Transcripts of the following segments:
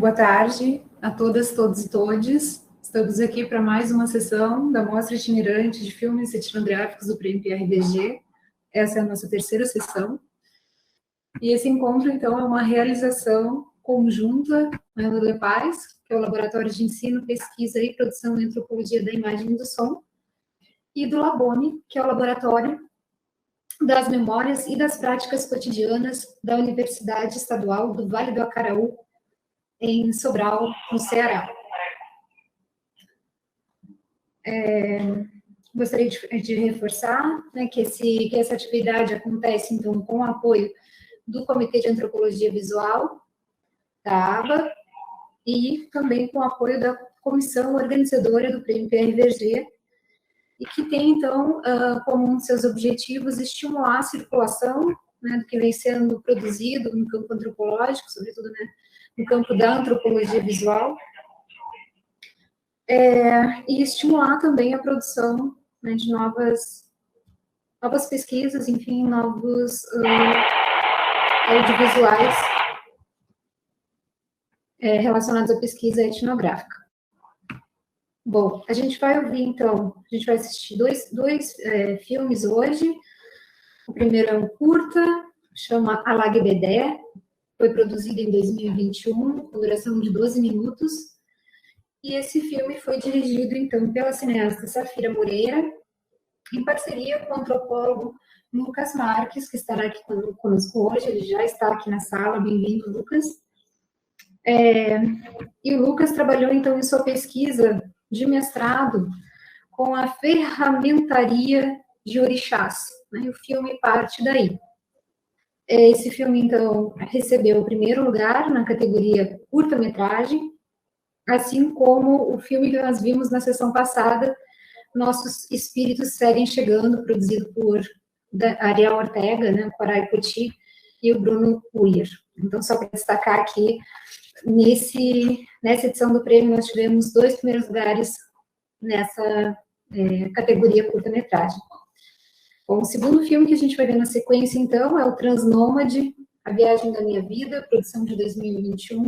Boa tarde a todas, todos e todes. Estamos aqui para mais uma sessão da Mostra Itinerante de Filmes Etnográficos do Prêmio PRDG. Essa é a nossa terceira sessão. E esse encontro, então, é uma realização conjunta, né, do LEPAIS, que é o Laboratório de Ensino, Pesquisa e Produção em Antropologia da Imagem e do Som, e do LABOME, que é o Laboratório das Memórias e das Práticas Cotidianas da Universidade Estadual do Vale do Acaraú, em Sobral, no Ceará. Gostaria de reforçar, né, que essa atividade acontece, então, com o apoio do Comitê de Antropologia Visual, da ABA, e também com o apoio da comissão organizadora do Prêmio PRVG, e que tem, então, como um de seus objetivos estimular a circulação, né, do que vem sendo produzido no campo antropológico, sobretudo, né, no campo da antropologia visual, e estimular também a produção, né, de novas pesquisas, enfim, novos audiovisuais relacionados à pesquisa etnográfica. Bom, a gente vai ouvir, então, a gente vai assistir dois filmes hoje. O primeiro é um curta, chama Alag Bedé, foi produzido em 2021, com duração de 12 minutos, e esse filme foi dirigido, então, pela cineasta Safira Moreira, em parceria com o antropólogo Lucas Marques, que estará aqui conosco hoje. Ele já está aqui na sala. Bem-vindo, Lucas. E o Lucas trabalhou, então, em sua pesquisa de mestrado com a ferramentaria de orixás, né? E o filme parte daí. Esse filme, então, recebeu o primeiro lugar na categoria curta-metragem, assim como o filme que nós vimos na sessão passada, Nossos Espíritos Seguem Chegando, produzido por Ariel Ortega, né, Corai Poti, e o Bruno Uller. Então, só para destacar aqui, nessa edição do prêmio, nós tivemos 2 primeiros lugares nessa categoria curta-metragem. Bom, o segundo filme que a gente vai ver na sequência, então, é o Transnômade, A Viagem da Minha Vida, produção de 2021,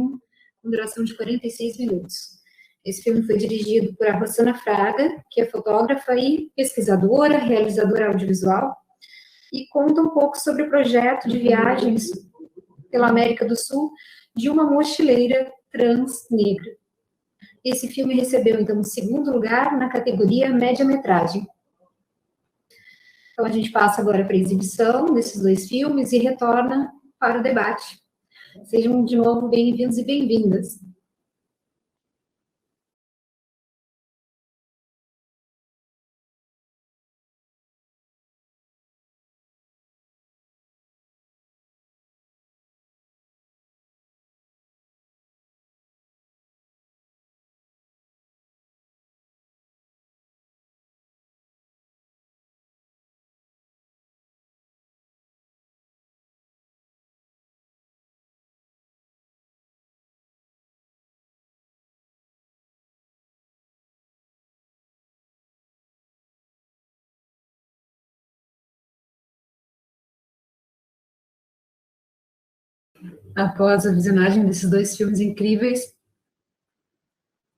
com duração de 46 minutos. Esse filme foi dirigido por a Rossana Fraga, que é fotógrafa e pesquisadora, realizadora audiovisual, e conta um pouco sobre o projeto de viagens pela América do Sul de uma mochileira trans negra. Esse filme recebeu, então, o segundo lugar na categoria média-metragem. Então, a gente passa agora para a exibição desses 2 filmes e retorna para o debate. Sejam, de novo, bem-vindos e bem-vindas. Após a visionagem desses 2 filmes incríveis,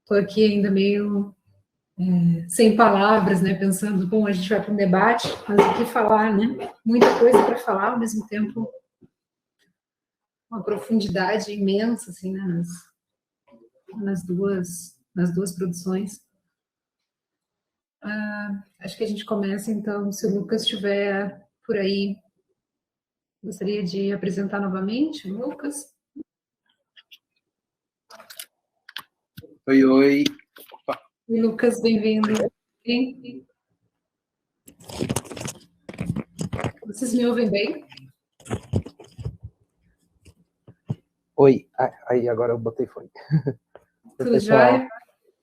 estou aqui ainda meio sem palavras, né, pensando, bom, a gente vai para um debate, mas o que falar, né? Muita coisa para falar, ao mesmo tempo, uma profundidade imensa, assim, né, nas duas produções. Acho que a gente começa, então, se o Lucas estiver por aí. Gostaria de apresentar novamente o Lucas. Oi, oi. Opa. Oi, Lucas, bem-vindo. Vocês me ouvem bem? Oi, aí agora eu botei fone. Tudo jóia?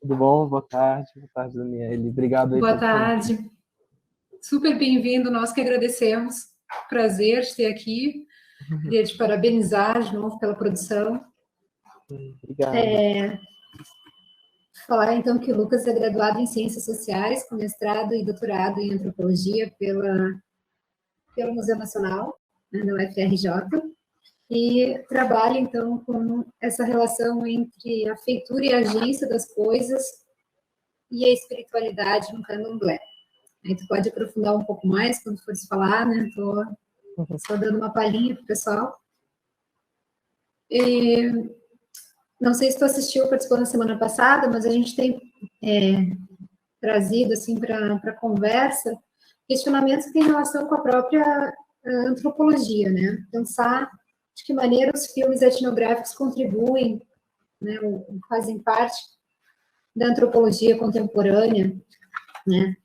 Tudo bom? Boa tarde, Daniele. Obrigado aí. Boa tarde. Super bem-vindo, nós que agradecemos. Prazer de ter aqui. Queria te parabenizar de novo pela produção. Obrigado. Falar, então, que o Lucas é graduado em Ciências Sociais, com mestrado e doutorado em Antropologia pelo Museu Nacional, né, da UFRJ. e trabalha, então, com essa relação entre a feitura e a agência das coisas e a espiritualidade no candomblé. Aí tu pode aprofundar um pouco mais quando for se falar, né? Estou só dando uma palhinha para o pessoal. E, não sei se tu assistiu, participou na semana passada, mas a gente tem trazido assim para a conversa questionamentos que têm relação com a própria antropologia, né? Pensar de que maneira os filmes etnográficos contribuem, né, ou fazem parte da antropologia contemporânea, né?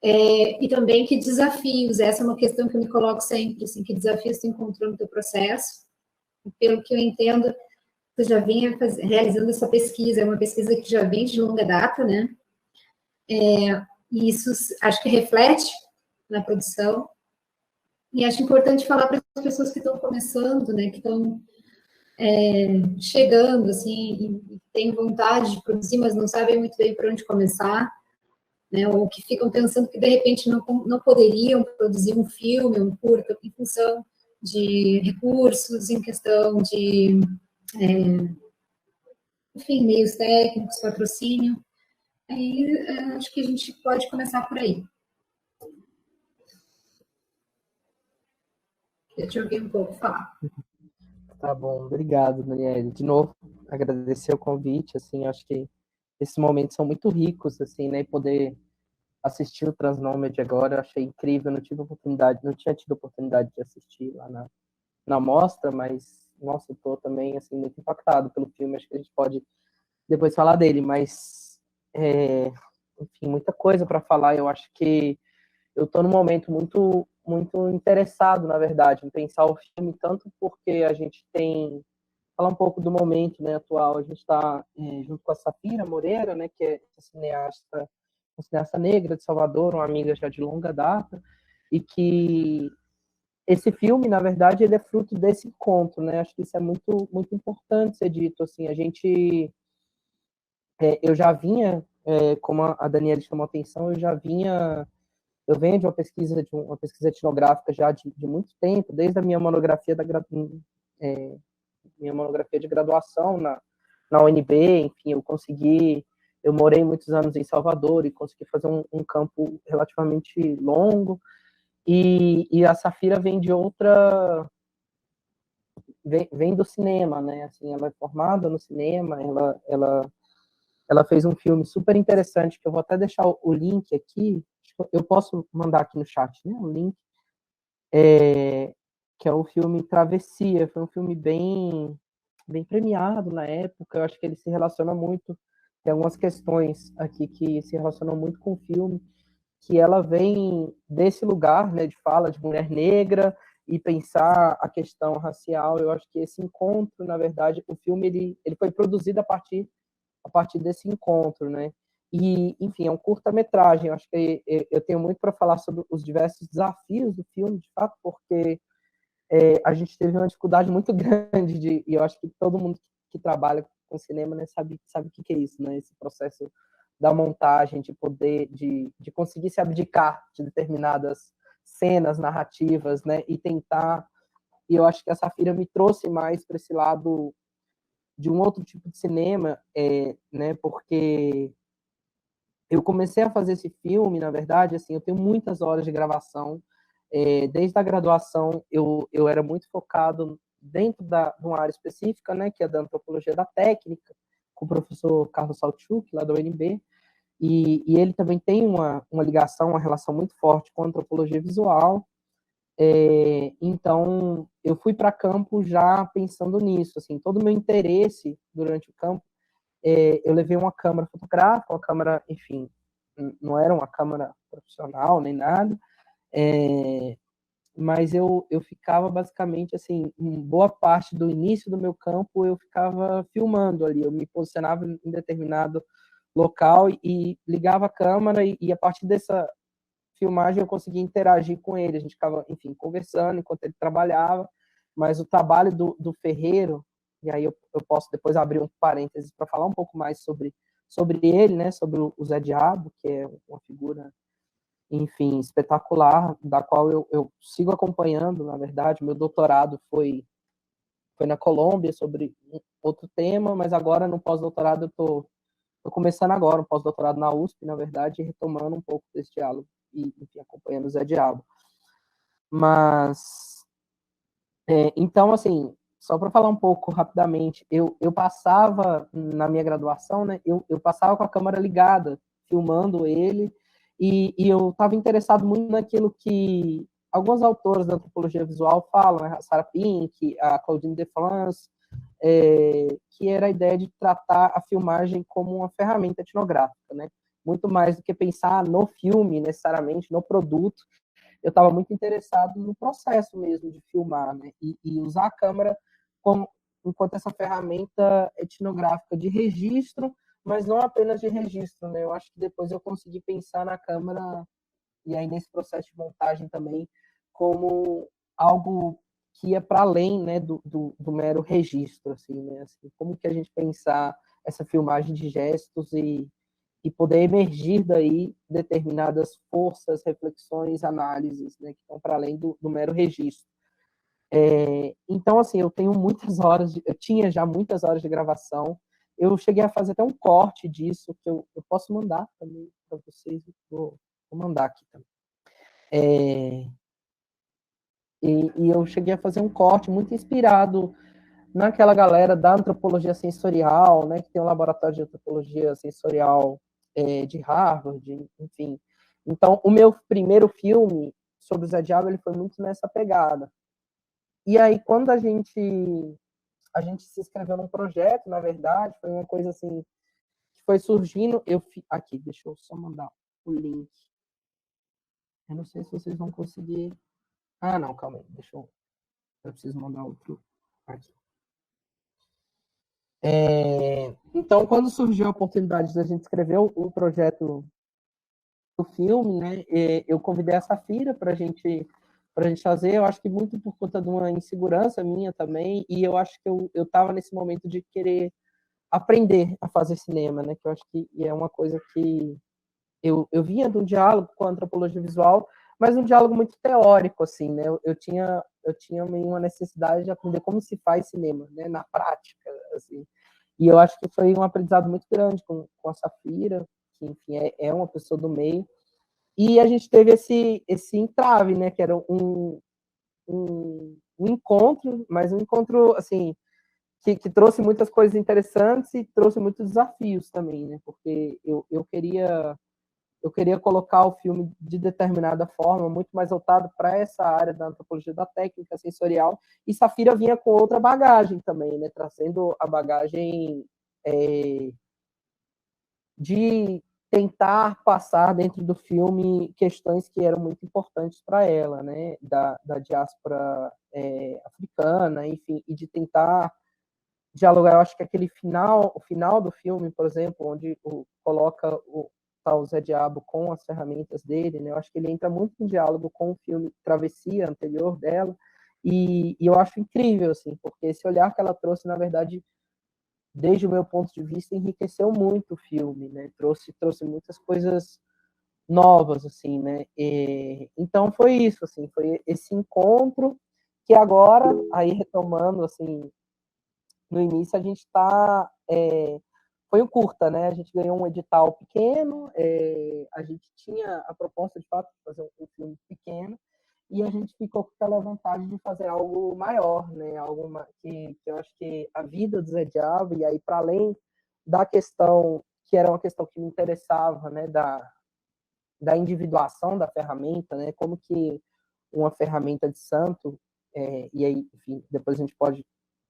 E também que desafios, essa é uma questão que eu me coloco sempre, assim, que desafios tu encontrou no teu processo. E pelo que eu entendo, tu já vinha realizando essa pesquisa, é uma pesquisa que já vem de longa data, né? E isso acho que reflete na produção. E acho importante falar para as pessoas que estão começando, né, que estão chegando, assim, e têm vontade de produzir, mas não sabem muito bem por onde começar, né, ou que ficam pensando que, de repente, não poderiam produzir um filme, um curta, em função de recursos, em questão de, enfim, meios técnicos, patrocínio. Aí, acho que a gente pode começar por aí. Deixa eu ouvir um pouco falar. Tá bom, obrigado, Daniela. De novo, agradecer o convite, assim, acho que esses momentos são muito ricos, assim, né, e poder assistir o Transnômade agora, eu achei incrível, não tinha tido oportunidade de assistir lá na mostra, mas, nossa, eu tô também, assim, muito impactado pelo filme, acho que a gente pode depois falar dele, mas, enfim, muita coisa para falar, eu acho que eu estou num momento muito interessado, na verdade, em pensar o filme, tanto porque a gente tem, falar um pouco do momento, né, atual, a gente está junto com a Safira Moreira, né, que é uma cineasta negra de Salvador, uma amiga já de longa data, e que esse filme, na verdade, ele é fruto desse encontro, né, acho que isso é muito importante ser dito, assim, eu já vinha, como a Daniela chamou a atenção, eu venho de uma pesquisa etnográfica já de muito tempo, desde a minha monografia minha monografia de graduação na UNB, enfim, eu morei muitos anos em Salvador e consegui fazer um campo relativamente longo, e a Safira vem de vem do cinema, né, assim, ela é formada no cinema, ela fez um filme super interessante, que eu vou até deixar o link aqui, eu posso mandar aqui no chat, né, o link, que é o filme Travessia, foi um filme bem premiado na época, eu acho que ele se relaciona muito, tem algumas questões aqui que se relacionam muito com o filme, que ela vem desse lugar, né, de fala de mulher negra e pensar a questão racial, eu acho que esse encontro, na verdade, o filme ele foi produzido a partir desse encontro, né? E, enfim, é um curta-metragem. Eu acho que eu tenho muito para falar sobre os diversos desafios do filme, de fato, porque a gente teve uma dificuldade muito grande e eu acho que todo mundo que trabalha com cinema, né, sabe o que é isso, né? Esse processo da montagem, de conseguir se abdicar de determinadas cenas narrativas, né? E eu acho que a Safira me trouxe mais para esse lado de um outro tipo de cinema, né? Porque eu comecei a fazer esse filme, na verdade, assim, eu tenho muitas horas de gravação. Desde a graduação, eu era muito focado dentro de uma área específica, né? Que é da antropologia da técnica, com o professor Carlos Salchuk, lá da UNB. E ele também tem uma ligação, uma relação muito forte com a antropologia visual. Então, eu fui para campo já pensando nisso, assim, todo o meu interesse durante o campo, eu levei uma câmera fotográfica, uma câmera, enfim, não era uma câmera profissional nem nada, mas eu ficava basicamente, assim, em boa parte do início do meu campo, eu ficava filmando ali, eu me posicionava em determinado local e ligava a câmera e a partir dessa filmagem eu conseguia interagir com ele, a gente ficava, enfim, conversando enquanto ele trabalhava, mas o trabalho do ferreiro, e aí eu posso depois abrir um parênteses para falar um pouco mais sobre ele, né, sobre o Zé Diabo, que é uma figura, enfim, espetacular, da qual eu sigo acompanhando, na verdade, meu doutorado foi foi na Colômbia, sobre outro tema, mas agora no pós-doutorado eu estou começando agora, um pós-doutorado na USP, na verdade, retomando um pouco desse diálogo e, enfim, acompanhando o Zé Diabo. Mas, então, assim, só para falar um pouco rapidamente, eu passava, na minha graduação, né, eu passava com a câmera ligada, filmando ele, e eu estava interessado muito naquilo que alguns autores da antropologia visual falam, né, a Sarah Pink, a Claudine Defrance, que era a ideia de tratar a filmagem como uma ferramenta etnográfica, né? Muito mais do que pensar no filme, necessariamente, no produto. Eu estava muito interessado no processo mesmo de filmar, né? E usar a câmera como, enquanto essa ferramenta etnográfica de registro, mas não apenas de registro, né? Eu acho que depois eu consegui pensar na câmera, e aí nesse processo de montagem também, como algo que ia para além, né, do mero registro, assim, né? Assim, como que a gente pensar essa filmagem de gestos e poder emergir daí determinadas forças, reflexões, análises, né, que estão para além do mero registro. Então, assim, eu tenho muitas horas, eu tinha já muitas horas de gravação, eu cheguei a fazer até um corte disso, que eu posso mandar também para vocês, vou mandar aqui também. E eu cheguei a fazer um corte muito inspirado naquela galera da antropologia sensorial, né, que tem um laboratório de antropologia sensorial de Harvard, enfim. Então, o meu primeiro filme sobre o Zé Diabo, ele foi muito nessa pegada. E aí, quando a gente se inscreveu num projeto, na verdade, foi uma coisa assim, que foi surgindo, aqui, deixa eu só mandar o link. Eu não sei se vocês vão conseguir. Ah, não, calma aí, eu preciso mandar outro aqui. Então, quando surgiu a oportunidade de a gente escrever o projeto do filme, né, eu convidei a Safira para a gente fazer, eu acho que muito por conta de uma insegurança minha também, e eu acho que eu estava nesse momento de querer aprender a fazer cinema, né, que eu acho que é uma coisa que eu vinha de um diálogo com a antropologia visual, mas um diálogo muito teórico, assim, né, eu tinha uma necessidade de aprender como se faz cinema, né, na prática, assim. E eu acho que foi um aprendizado muito grande com a Safira, que, enfim, é uma pessoa do meio. E a gente teve esse entrave, né, que era um encontro, mas um encontro, assim, que trouxe muitas coisas interessantes e trouxe muitos desafios também, né, porque eu queria colocar o filme de determinada forma, muito mais voltado para essa área da antropologia da técnica sensorial, e Safira vinha com outra bagagem também, né, trazendo a bagagem de tentar passar dentro do filme questões que eram muito importantes para ela, né, da diáspora africana, enfim, e de tentar dialogar. Eu acho que o final do filme, por exemplo, onde coloca o Zé Diabo com as ferramentas dele, né, eu acho que ele entra muito em diálogo com o filme Travessia anterior dela, e eu acho incrível, assim, porque esse olhar que ela trouxe, na verdade, desde o meu ponto de vista, enriqueceu muito o filme, né? Trouxe muitas coisas novas, assim, né? Então foi isso, assim, foi esse encontro que agora, aí retomando, assim, no início a gente está foi um curta, né? A gente ganhou um edital pequeno, a gente tinha a proposta de fato de fazer um filme pequeno, e a gente ficou com aquela vontade de fazer algo maior, né? Algo que eu acho que a vida do Zé Diabo, e aí para além da questão, que era uma questão que me interessava, né? Da individuação da ferramenta, né? Como que uma ferramenta de santo, e aí, enfim, depois a gente pode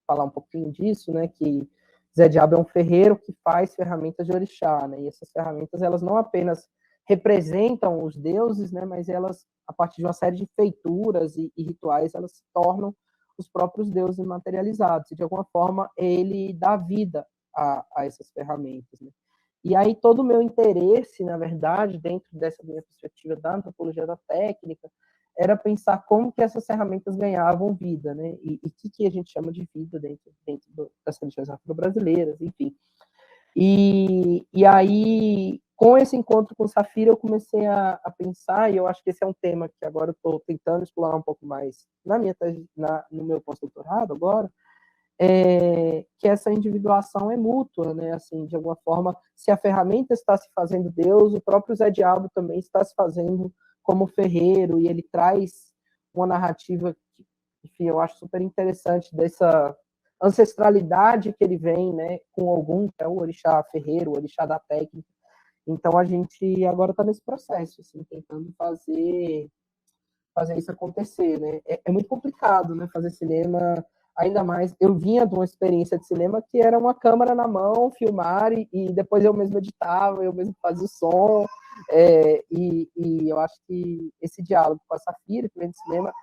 falar um pouquinho disso, né? Que Zé Diabo é um ferreiro que faz ferramentas de orixá, né? E essas ferramentas, elas não apenas representam os deuses, né? Mas elas, a partir de uma série de feituras e rituais, elas se tornam os próprios deuses materializados. E, de alguma forma, ele dá vida a essas ferramentas, né? E aí todo o meu interesse, na verdade, dentro dessa minha perspectiva da antropologia da técnica, era pensar como que essas ferramentas ganhavam vida, né? E o que a gente chama de vida dentro das religiões afro-brasileiras, enfim. E aí, com esse encontro com Safira, eu comecei a pensar, e eu acho que esse é um tema que agora eu estou tentando explorar um pouco mais no meu pós-doutorado agora, que essa individuação é mútua, né? Assim, de alguma forma, se a ferramenta está se fazendo Deus, o próprio Zé Diabo também está se fazendo como ferreiro, e ele traz uma narrativa que, enfim, eu acho super interessante, dessa ancestralidade que ele vem, né, com Ogum, que é o orixá ferreiro, o orixá da técnica. Então a gente agora está nesse processo, assim, tentando fazer isso acontecer, né? É muito complicado, né? Fazer cinema, ainda mais. Eu vinha de uma experiência de cinema que era uma câmera na mão, filmar e depois eu mesmo editava, eu mesmo fazia o som. E eu acho que esse diálogo com a Safira, que vem de cinema,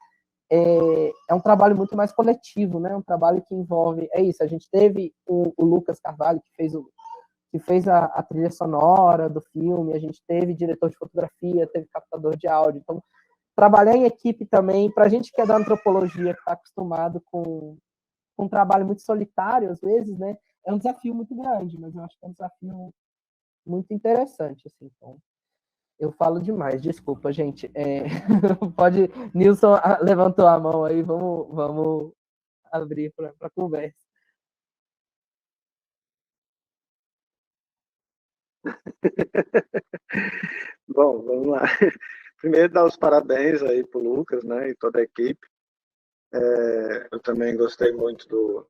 é um trabalho muito mais coletivo, né? Um trabalho que envolve. É isso, a gente teve o Lucas Carvalho, que fez a trilha sonora do filme, a gente teve diretor de fotografia, teve captador de áudio. Então, trabalhar em equipe também, para a gente que é da antropologia, que está acostumado com um trabalho muito solitário, às vezes, né, é um desafio muito grande, mas eu acho que é um desafio muito interessante. Assim, então, eu falo demais, desculpa, gente. Pode. Nilson levantou a mão aí, vamos abrir para conversa. Bom, vamos lá. Primeiro, dar os parabéns aí pro Lucas, né, e toda a equipe. Eu também gostei muito do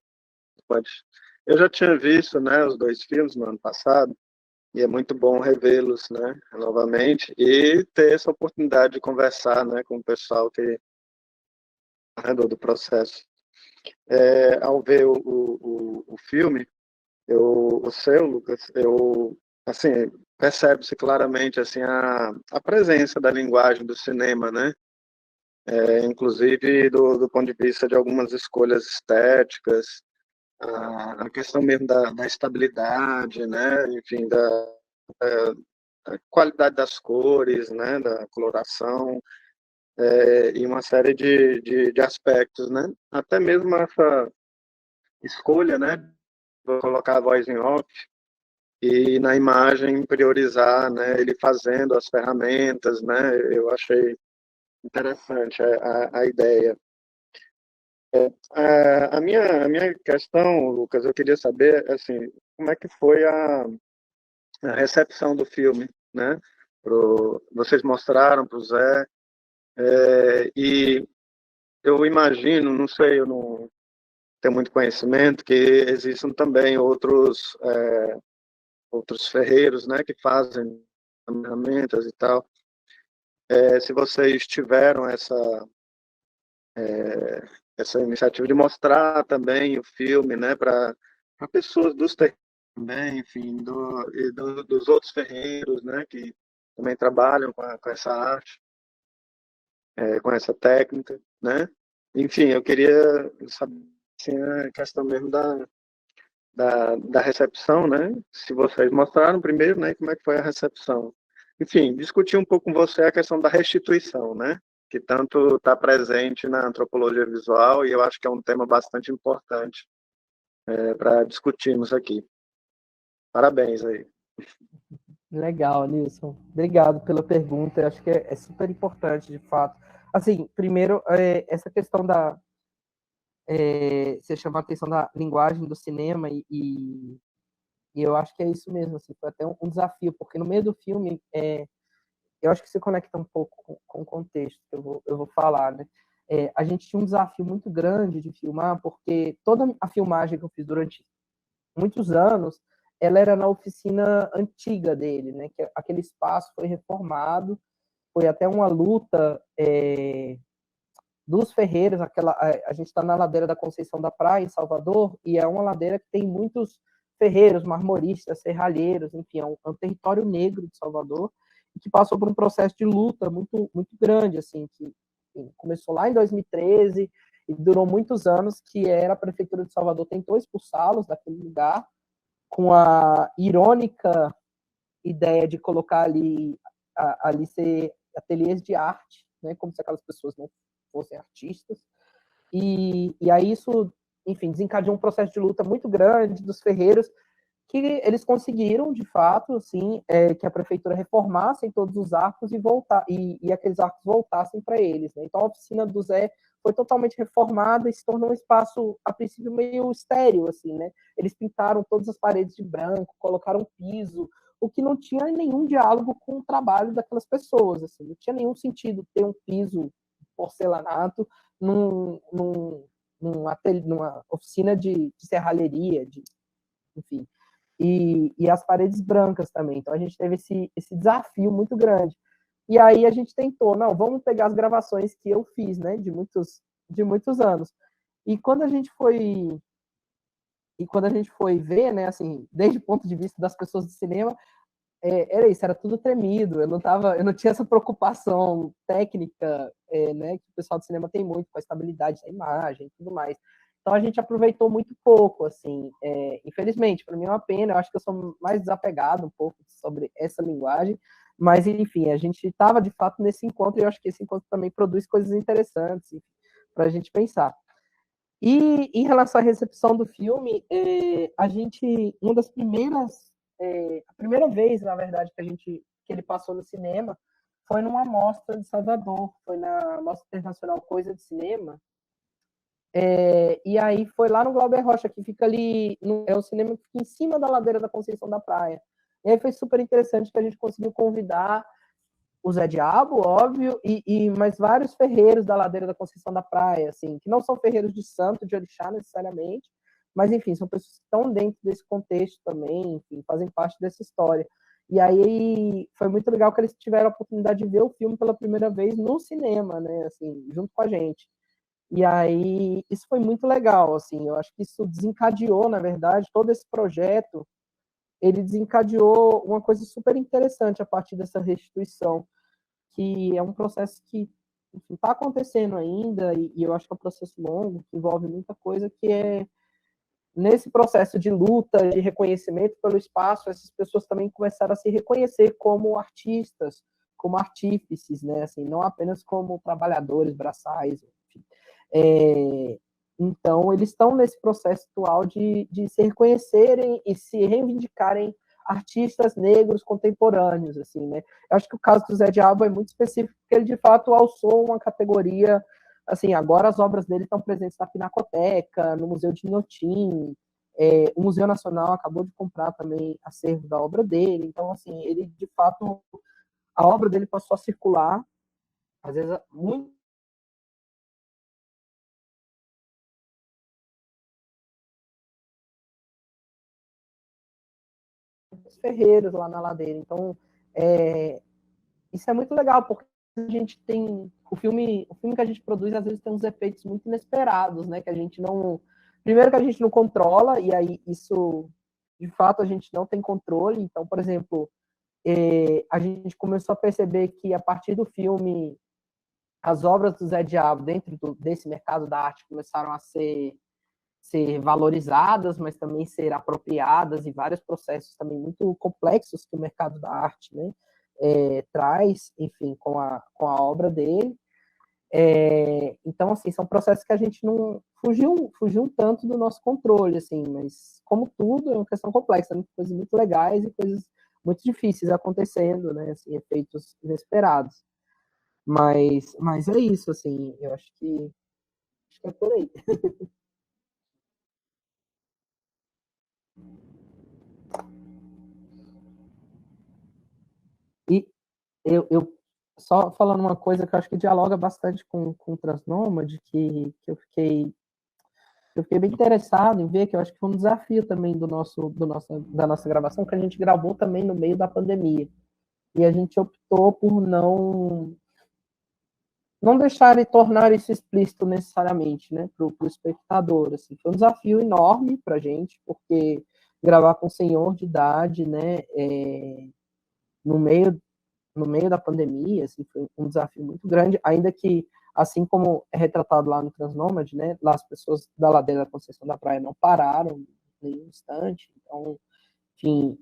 Punch. Eu já tinha visto, né, os dois filmes no ano passado, e é muito bom revê-los, né, novamente, e ter essa oportunidade de conversar, né, com o pessoal que é ao redor do processo. Ao ver o filme, o seu, Lucas, assim, percebe-se claramente, assim, a presença da linguagem do cinema, né, inclusive do ponto de vista de algumas escolhas estéticas, a questão mesmo da estabilidade, né, enfim, da qualidade das cores, né, da coloração, e uma série de aspectos, né, até mesmo essa escolha, né, vou colocar a voz em off e na imagem priorizar, né, ele fazendo as ferramentas, né, eu achei interessante a ideia. A minha questão, Lucas, eu queria saber, assim, como é que foi a recepção do filme, né? Vocês mostraram para o Zé, e eu imagino, não sei, eu não tenho muito conhecimento, que existam também outros ferreiros, né, que fazem ferramentas e tal. Se vocês tiveram essa iniciativa de mostrar também o filme, né, para pessoas dos terreiros também, enfim, dos outros ferreiros, né, que também trabalham com essa arte, com essa técnica, né? Enfim, eu queria saber assim, a questão mesmo da recepção, né? Se vocês mostraram primeiro, né, como é que foi a recepção. Enfim, discutir um pouco com você a questão da restituição, né? Que tanto está presente na antropologia visual e eu acho que é um tema bastante importante para discutirmos aqui. Parabéns aí. Legal, Nilson. Obrigado pela pergunta. Eu acho que é super importante, de fato. Assim, primeiro, essa questão você chama a atenção da linguagem do cinema e eu acho que é isso mesmo, assim, foi até um desafio, porque no meio do filme, eu acho que se conecta um pouco com o contexto que eu vou falar, né? A gente tinha um desafio muito grande de filmar, porque toda a filmagem que eu fiz durante muitos anos, ela era na oficina antiga dele, né? Que aquele espaço foi reformado, foi até uma luta dos ferreiros, a gente está na ladeira da Conceição da Praia, em Salvador, e é uma ladeira que tem muitos ferreiros, marmoristas, serralheiros, enfim, é um território negro de Salvador, e que passou por um processo de luta muito, muito grande, assim, que começou lá em 2013 e durou muitos anos, que era a Prefeitura de Salvador tentou expulsá-los daquele lugar, com a irônica ideia de colocar ali ser ateliês de arte, né, como se aquelas pessoas não fossem artistas, e aí isso, enfim, desencadeou um processo de luta muito grande dos ferreiros, que eles conseguiram, de fato, assim, que a prefeitura reformasse todos os arcos e aqueles arcos voltassem para eles, né? Então, a oficina do Zé foi totalmente reformada e se tornou um espaço, a princípio, meio estéril, assim, né? Eles pintaram todas as paredes de branco, colocaram piso, o que não tinha nenhum diálogo com o trabalho daquelas pessoas, assim, não tinha nenhum sentido ter um piso porcelanato numa oficina de serralheria, enfim, e as paredes brancas também. Então a gente teve esse desafio muito grande. E aí a gente tentou, não, vamos pegar as gravações que eu fiz, né, de muitos anos. E quando a gente foi ver, né, assim, desde o ponto de vista das pessoas do cinema, era isso, era tudo tremido. Eu não tinha essa preocupação técnica, né, que o pessoal do cinema tem muito com a estabilidade da imagem, e tudo mais. Então a gente aproveitou muito pouco, assim, infelizmente, para mim é uma pena. Eu acho que eu sou mais desapegado um pouco sobre essa linguagem, mas enfim, a gente estava de fato nesse encontro e eu acho que esse encontro também produz coisas interessantes para a gente pensar. E em relação à recepção do filme, a gente, uma das primeiras, a primeira vez, na verdade, que ele passou no cinema foi numa mostra de Salvador, foi na Mostra Internacional Coisa de Cinema, e aí foi lá no Glauber Rocha, que fica ali, é um cinema que fica em cima da ladeira da Conceição da Praia. E aí foi super interessante que a gente conseguiu convidar o Zé Diabo, óbvio, mas vários ferreiros da ladeira da Conceição da Praia, assim, que não são ferreiros de santo, de orixá necessariamente, mas, enfim, são pessoas que estão dentro desse contexto também, enfim, fazem parte dessa história. E aí foi muito legal que eles tiveram a oportunidade de ver o filme pela primeira vez no cinema, né, assim, junto com a gente. E aí isso foi muito legal, assim, eu acho que isso desencadeou, na verdade, todo esse projeto, ele desencadeou uma coisa super interessante a partir dessa restituição, que é um processo que está acontecendo ainda, e eu acho que é um processo longo, que envolve muita coisa, que é nesse processo de luta, de reconhecimento pelo espaço, essas pessoas também começaram a se reconhecer como artistas, como artífices, né? Assim, não apenas como trabalhadores braçais, enfim. Então, eles estão nesse processo atual de se reconhecerem e se reivindicarem artistas negros contemporâneos, assim, né? Eu acho que o caso do Zé Diabo é muito específico, porque ele, de fato, alçou uma categoria, assim, agora as obras dele estão presentes na Pinacoteca, no Museu de Inhotim, o Museu Nacional acabou de comprar também acervo da obra dele, então, assim, ele, de fato, a obra dele passou a circular, às vezes, muito ferreiros lá na ladeira. Então, isso é muito legal, porque a gente tem o filme que a gente produz às vezes tem uns efeitos muito inesperados, né, que a gente não, primeiro que a gente não controla, e aí isso de fato a gente não tem controle. Então, por exemplo, a gente começou a perceber que a partir do filme as obras do Zé Diabo dentro desse mercado da arte começaram a ser valorizadas, mas também ser apropriadas, e vários processos também muito complexos que o mercado da arte, né, traz, enfim, com a obra dele. Então, assim, são processos que a gente não fugiu tanto do nosso controle, assim, mas como tudo é uma questão complexa, né? Coisas muito legais e coisas muito difíceis acontecendo, né, assim, efeitos inesperados. Mas é isso, assim, eu acho que é por aí. E eu só falando uma coisa que eu acho que dialoga bastante com o Transnômade, que eu fiquei bem interessado em ver, que eu acho que foi um desafio também da nossa gravação, que a gente gravou também no meio da pandemia. E a gente optou por não deixar e tornar isso explícito necessariamente, né, para o espectador. Assim. Foi um desafio enorme para a gente, porque gravar com um senhor de idade, né, no meio da pandemia, assim, foi um desafio muito grande, ainda que, assim como é retratado lá no Transnômade, né, lá as pessoas da ladeira da Conceição da Praia não pararam em nenhum instante, então, enfim,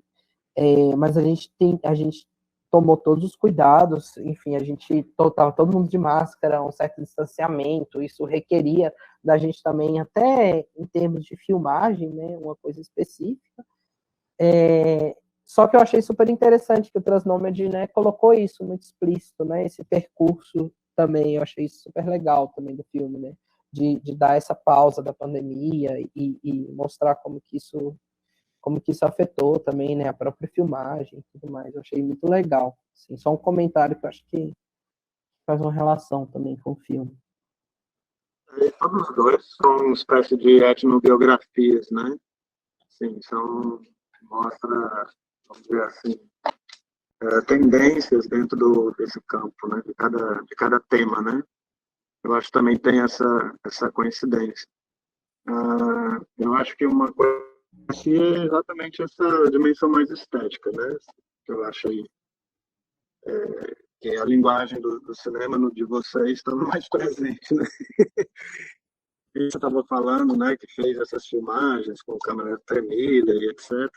mas a gente tomou todos os cuidados, enfim, a gente estava todo mundo de máscara, um certo distanciamento, isso requeria da gente também, até em termos de filmagem, né, uma coisa específica, Só que eu achei super interessante que o Transnômade, né, colocou isso muito explícito, né, esse percurso também, eu achei isso super legal também do filme, né, de dar essa pausa da pandemia e mostrar como que isso afetou também, né, a própria filmagem e tudo mais. Eu achei muito legal. Assim, só um comentário que eu acho que faz uma relação também com o filme. E todos os dois são uma espécie de etnobiografias, né? Sim, mostra, vamos dizer assim, tendências dentro desse campo, né? De cada tema, né? Eu acho que também tem essa coincidência. Eu acho que uma coisa aqui é exatamente essa dimensão mais estética, né? Que eu acho aí, que a linguagem do cinema de vocês está mais presente, né? E você estava falando, né, que fez essas filmagens com câmera tremida e etc.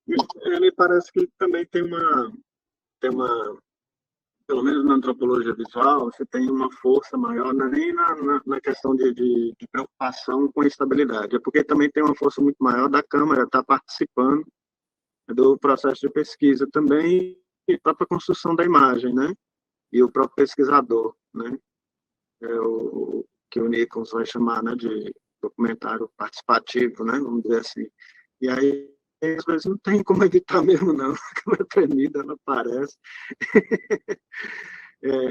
E me parece que também tem uma, pelo menos na antropologia visual, você tem uma força maior, não é nem na questão de preocupação com a estabilidade, é porque também tem uma força muito maior da câmera estar participando do processo de pesquisa também e própria construção da imagem, né? E o próprio pesquisador, né? O que o Nichols vai chamar, né, de documentário participativo, né? Vamos dizer assim. E aí, às vezes, não tem como evitar mesmo, não. A câmera tremida, ela aparece.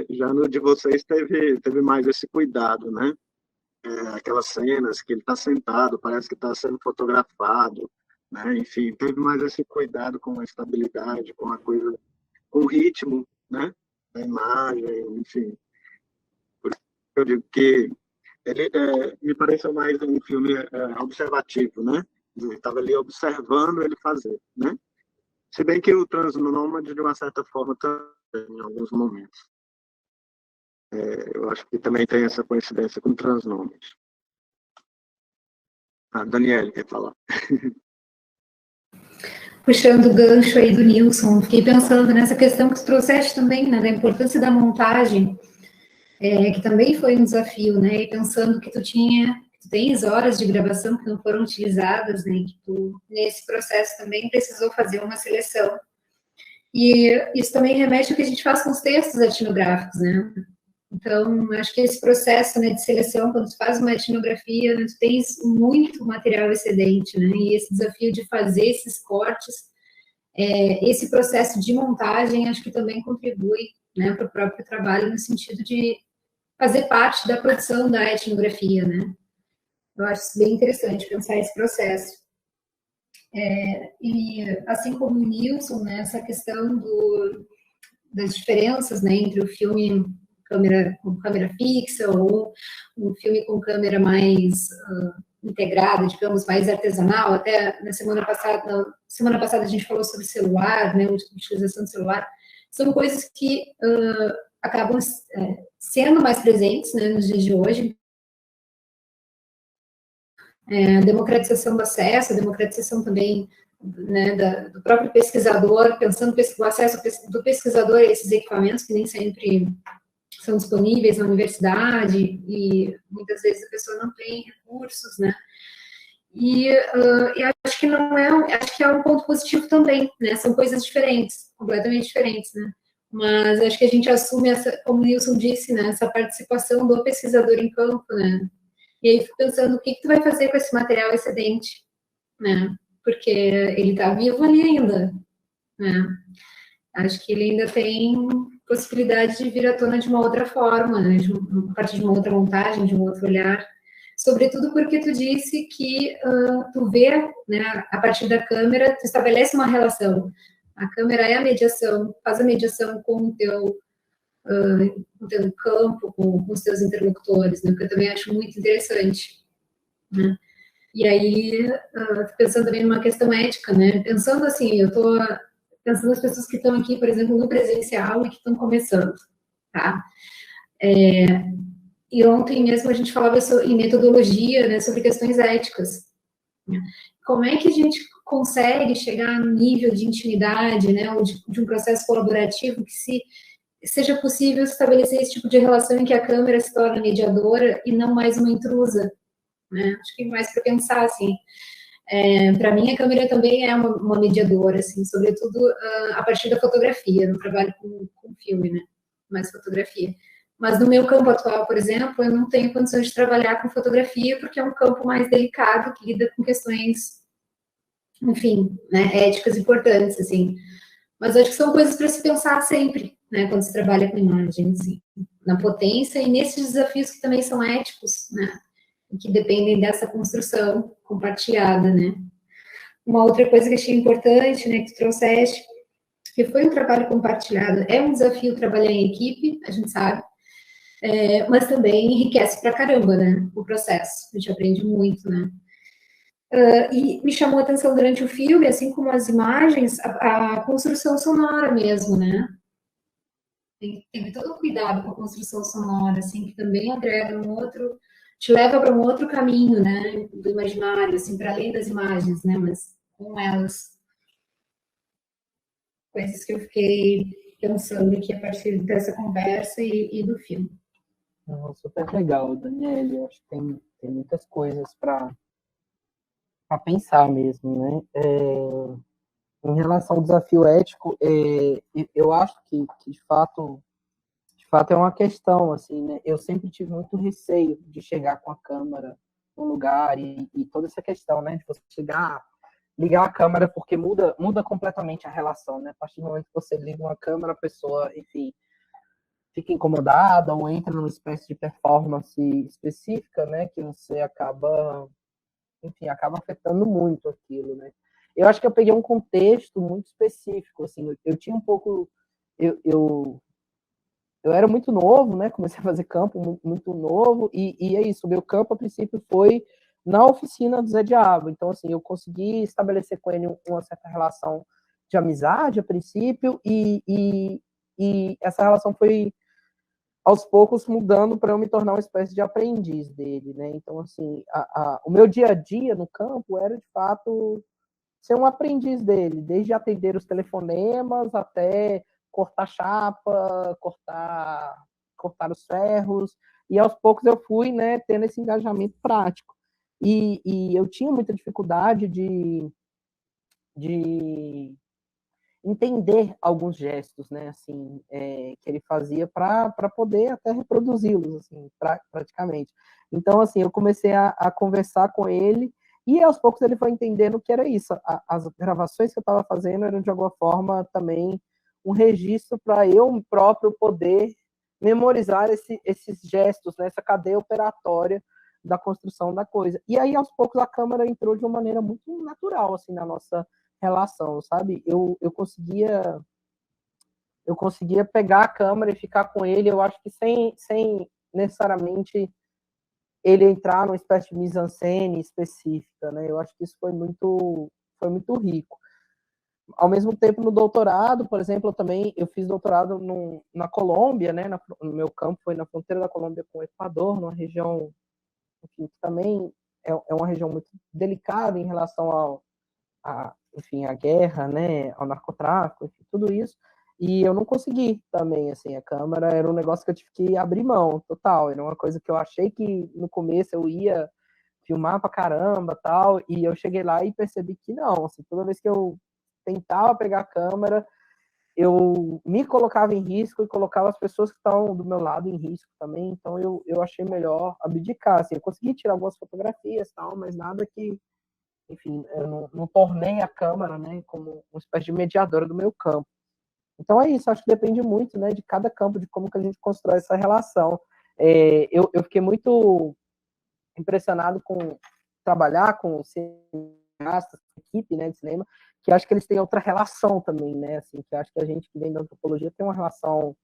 Já no de vocês teve mais esse cuidado, né? Aquelas cenas que ele está sentado, parece que está sendo fotografado, né? Enfim, teve mais esse cuidado com a estabilidade, com a coisa, com o ritmo, né? Da imagem, enfim. Por isso eu digo que ele me pareceu mais um filme observativo, né? Eu estava ali observando ele fazer, né? Se bem que o Transnômade, de uma certa forma, também, em alguns momentos. Eu acho que também tem essa coincidência com o Transnômade. Daniele, quer falar? Puxando o gancho aí do Nilson, fiquei pensando nessa questão que tu trouxeste também, né, da importância da montagem, que também foi um desafio, né, e pensando que tu tens horas de gravação que não foram utilizadas, né, que tu, nesse processo também precisou fazer uma seleção. E isso também remete ao que a gente faz com os textos etnográficos, né? Então, acho que esse processo, né, de seleção, quando tu faz uma etnografia, né, tu tens muito material excedente, né? E esse desafio de fazer esses cortes, esse processo de montagem, acho que também contribui, né, para o próprio trabalho, no sentido de fazer parte da produção da etnografia, né? Eu acho isso bem interessante pensar esse processo. E assim como o Nilson, né, essa questão das diferenças, né, entre o filme com câmera fixa ou um filme com câmera mais integrada, digamos, mais artesanal. Até na semana passada a gente falou sobre celular, né, utilização do celular. São coisas que acabam sendo mais presentes, né, nos dias de hoje. A democratização do acesso, a democratização também, né, do próprio pesquisador, pensando o acesso do pesquisador a esses equipamentos que nem sempre são disponíveis na universidade e muitas vezes a pessoa não tem recursos, né? E acho que acho que é um ponto positivo também, né? São coisas diferentes, completamente diferentes, né? Mas acho que a gente assume como o Nilson disse, né? Essa participação do pesquisador em campo, né? E aí fico pensando o que tu vai fazer com esse material excedente, né? Porque ele está vivo ali ainda, né? Acho que ele ainda tem possibilidade de vir à tona de uma outra forma, né? A partir de uma outra montagem, de um outro olhar. Sobretudo porque tu disse que tu vê, né, a partir da câmera, tu estabelece uma relação. A câmera é a mediação, faz a mediação com o teu campo, com os teus interlocutores, né? Que eu também acho muito interessante, né? E aí, pensando também numa questão ética, né? Pensando assim, eu estou pensando nas pessoas que estão aqui, por exemplo, no presencial e que estão começando, tá? E ontem mesmo a gente falava em metodologia, né, sobre questões éticas. Como é que a gente consegue chegar no nível de intimidade, né, ou de um processo colaborativo que seja possível estabelecer esse tipo de relação em que a câmera se torna mediadora e não mais uma intrusa, né? Acho que mais para pensar assim. Para mim, a câmera também é uma mediadora, assim, sobretudo a partir da fotografia. Eu não trabalho com filme, né? Mais fotografia. Mas no meu campo atual, por exemplo, eu não tenho condições de trabalhar com fotografia porque é um campo mais delicado que lida com questões, enfim, né, éticas importantes, assim. Mas acho que são coisas para se pensar sempre, né, quando se trabalha com imagem, assim, na potência e nesses desafios que também são éticos, né, que dependem dessa construção compartilhada, né. Uma outra coisa que achei importante, né, que tu trouxeste, que foi um trabalho compartilhado, é um desafio trabalhar em equipe, a gente sabe, mas também enriquece pra caramba, né, o processo, a gente aprende muito, né. E me chamou a atenção durante o filme, assim como as imagens, a construção sonora mesmo, né, tem todo um cuidado com a construção sonora, assim, que também agrega um outro, te leva para um outro caminho, né, do imaginário, assim, para além das imagens, né, mas com elas. Coisas que eu fiquei pensando aqui a partir dessa conversa e do filme. Super legal, Daniele. Eu acho que tem muitas coisas para pensar mesmo, né? Em relação ao desafio ético, eu acho que de fato é uma questão, assim, né? Eu sempre tive muito receio de chegar com a câmera no lugar e toda essa questão, né? De você chegar, ligar a câmera, porque muda completamente a relação, né? A partir do momento que você liga uma câmera, a pessoa, enfim, fica incomodada ou entra numa espécie de performance específica, né? Que você acaba, enfim, acaba afetando muito aquilo, né? Eu acho que eu peguei um contexto muito específico, assim, eu tinha um pouco, eu era muito novo, né? Comecei a fazer campo muito novo, e é isso, o meu campo, a princípio, foi na oficina do Zé Diabo. Então, assim, eu consegui estabelecer com ele uma certa relação de amizade, a princípio, e essa relação foi, aos poucos, mudando para eu me tornar uma espécie de aprendiz dele, né? Então, assim, o meu dia a dia no campo era, de fato, ser um aprendiz dele, desde atender os telefonemas até cortar chapa, cortar os ferros, e aos poucos eu fui, né, tendo esse engajamento prático. E eu tinha muita dificuldade de entender alguns gestos, né, assim, que ele fazia para poder até reproduzi-los, assim, praticamente. Então, assim, eu comecei a conversar com ele e aos poucos ele foi entendendo que era isso. As gravações que eu estava fazendo eram de alguma forma também um registro para eu próprio poder memorizar esses gestos, né, essa cadeia operatória da construção da coisa. E aí, aos poucos, a câmera entrou de uma maneira muito natural, assim, na nossa relação, sabe? Eu conseguia pegar a câmera e ficar com ele, eu acho que sem necessariamente ele entrar numa espécie de mise-en-scène específica, né? Eu acho que isso foi muito rico. Ao mesmo tempo, no doutorado, por exemplo, eu fiz doutorado na Colômbia, né? No meu campo foi na fronteira da Colômbia com o Equador, numa região, enfim, que também é uma região muito delicada em relação enfim, a guerra, né, ao narcotráfico, enfim, tudo isso. E eu não consegui também, assim, a câmera era um negócio que eu tive que abrir mão, total. Era uma coisa que eu achei que no começo eu ia filmar pra caramba, tal, e eu cheguei lá e percebi que não, assim, toda vez que eu tentava pegar a câmera, eu me colocava em risco e colocava as pessoas que estavam do meu lado em risco também, então eu achei melhor abdicar, assim, eu consegui tirar algumas fotografias, tal, mas nada que, enfim, eu não tornei a câmera, né, como uma espécie de mediadora do meu campo. Então é isso, acho que depende muito, né, de cada campo, de como que a gente constrói essa relação. Eu fiquei muito impressionado com trabalhar com cineastas, equipe, né, de cinema, que acho que eles têm outra relação também, né, assim, que acho que a gente que vem da antropologia tem uma relação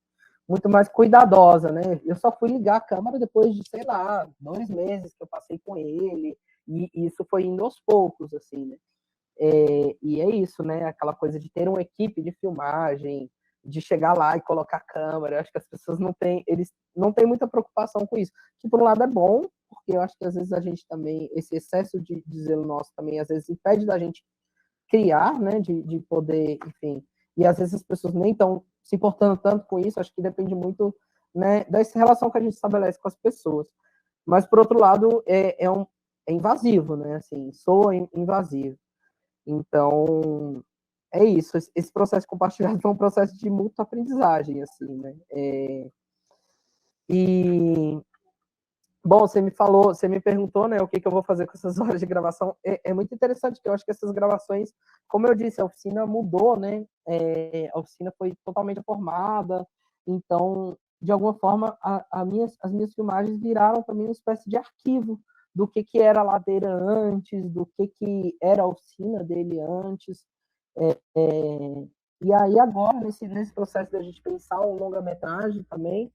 muito mais cuidadosa, né? Eu só fui ligar a câmera depois de, sei lá, 2 meses que eu passei com ele, e isso foi indo aos poucos, assim, né? E é isso, né? Aquela coisa de ter uma equipe de filmagem, de chegar lá e colocar a câmera. Eu acho que as pessoas eles não têm muita preocupação com isso. Que por um lado é bom, porque eu acho que às vezes a gente também, esse excesso de zelo nosso também, às vezes impede da gente criar, né? De poder, enfim. E às vezes as pessoas nem estão se importando tanto com isso. Acho que depende muito, né, dessa relação que a gente estabelece com as pessoas. Mas, por outro lado, invasivo, né? Assim, soa invasivo. Então, é isso. Esse processo compartilhado foi um processo de mútua aprendizagem, assim, né? E bom, você me perguntou, né, o que eu vou fazer com essas horas de gravação. É muito interessante, que eu acho que essas gravações, como eu disse, a oficina mudou, né? A oficina foi totalmente formada, então, de alguma forma, as minhas filmagens viraram também uma espécie de arquivo do que era a ladeira antes, do que era a oficina dele antes. E aí, agora, nesse processo da gente pensar um longa-metragem também,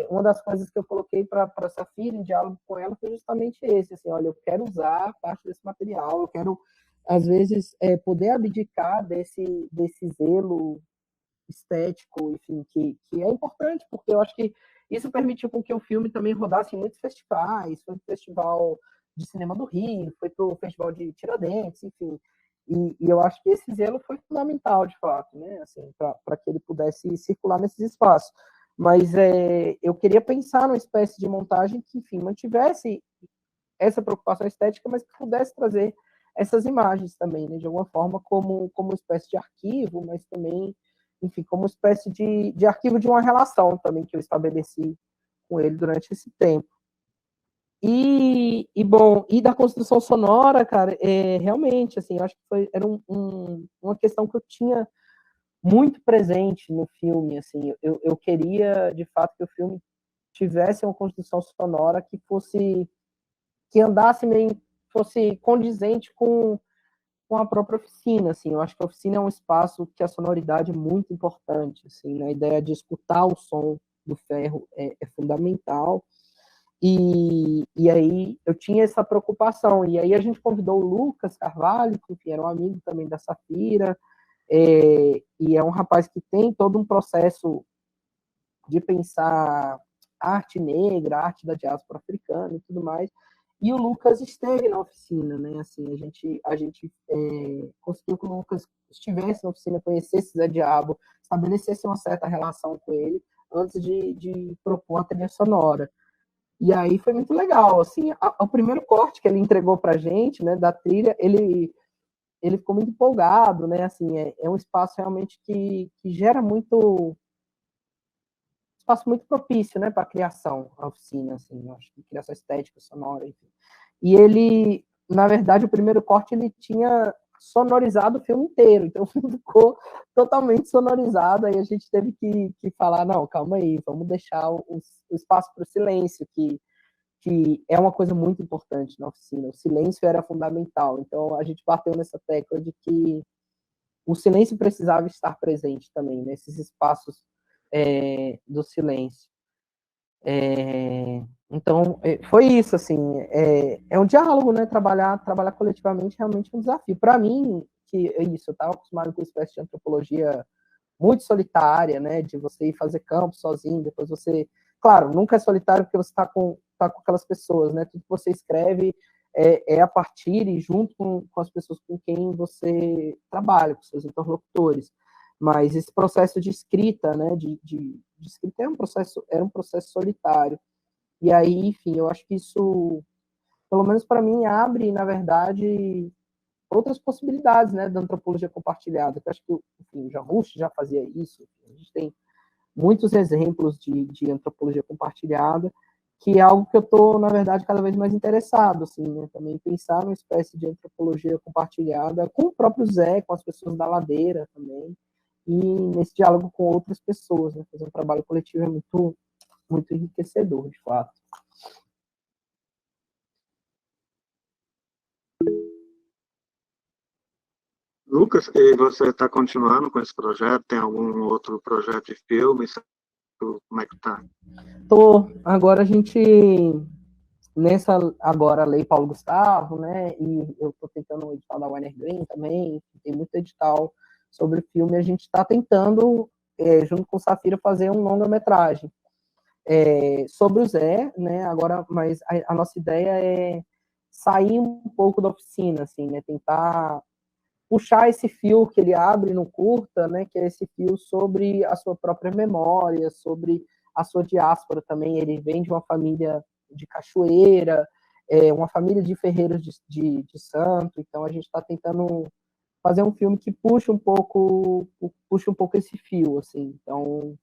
uma das coisas que eu coloquei para a Safira, em diálogo com ela, foi justamente esse, assim, olha, eu quero usar parte desse material, eu quero, às vezes, poder abdicar desse zelo estético, enfim, que é importante, porque eu acho que isso permitiu com que o filme também rodasse em muitos festivais, foi pro Festival de Cinema do Rio, foi pro Festival de Tiradentes, enfim, e eu acho que esse zelo foi fundamental, de fato, né, assim, para que ele pudesse circular nesses espaços. Mas eu queria pensar numa espécie de montagem que, enfim, mantivesse essa preocupação estética, mas que pudesse trazer essas imagens também, né, de alguma forma, como uma espécie de arquivo, mas também, enfim, como uma espécie de arquivo de uma relação também que eu estabeleci com ele durante esse tempo. Bom, e da construção sonora, cara, realmente, assim, eu acho que era uma questão que eu tinha muito presente no filme, assim, eu queria, de fato, que o filme tivesse uma construção sonora que andasse meio, fosse condizente com a própria oficina, assim, eu acho que a oficina é um espaço que a sonoridade é muito importante, assim, né? A ideia de escutar o som do ferro é fundamental, e aí eu tinha essa preocupação, e aí a gente convidou o Lucas Carvalho, que enfim, era um amigo também da Safira, e é um rapaz que tem todo um processo de pensar arte negra, arte da diáspora africana e tudo mais. E o Lucas esteve na oficina, né? Assim, a gente conseguiu que o Lucas estivesse na oficina, conhecesse Zé Diabo, estabelecesse uma certa relação com ele antes de propor a trilha sonora. E aí foi muito legal, assim, o primeiro corte que ele entregou pra gente, né, da trilha, ele ficou muito empolgado, né, assim, é um espaço realmente que gera muito espaço muito propício, né, para a criação, a oficina, assim, eu acho que criação estética, sonora, enfim. E ele, na verdade, o primeiro corte ele tinha sonorizado o filme inteiro, então o filme ficou totalmente sonorizado, aí a gente teve que falar, não, calma aí, vamos deixar o espaço para o silêncio, que é uma coisa muito importante na oficina, o silêncio era fundamental, então a gente bateu nessa tecla de que o silêncio precisava estar presente também, nesses espaços do silêncio. Então, foi isso, assim, um diálogo, né, trabalhar coletivamente realmente é um desafio. Para mim, que é isso, eu estava acostumado com uma espécie de antropologia muito solitária, né, de você ir fazer campo sozinho, depois você, claro, nunca é solitário porque você está com aquelas pessoas, né, tudo que você escreve a partir e junto com as pessoas com quem você trabalha, com seus interlocutores, mas esse processo de escrita, né, de escrita era um processo solitário, e aí, enfim, eu acho que isso, pelo menos para mim, abre, na verdade, outras possibilidades, né, da antropologia compartilhada, que eu acho que, enfim, o Jean Rouch já fazia isso, a gente tem muitos exemplos de antropologia compartilhada, que é algo que eu estou, na verdade, cada vez mais interessado, assim, né, também pensar numa espécie de antropologia compartilhada com o próprio Zé, com as pessoas da ladeira também, e nesse diálogo com outras pessoas, né, fazer um trabalho coletivo é muito, muito enriquecedor, de fato. Lucas, e você está continuando com esse projeto? Tem algum outro projeto de filme? Como é que tá? Agora a gente, agora a Lei Paulo Gustavo, né, e eu estou tentando um edital da Warner Green também, tem muito edital sobre filme, a gente está tentando, junto com o Safira, fazer um longa-metragem sobre o Zé, né, agora, mas a nossa ideia é sair um pouco da oficina, assim, né, tentar puxar esse fio que ele abre no curta, né, que é esse fio sobre a sua própria memória, sobre a sua diáspora também. Ele vem de uma família de Cachoeira, uma família de ferreiros de santo, então a gente está tentando fazer um filme que puxa um pouco esse fio, assim. Então,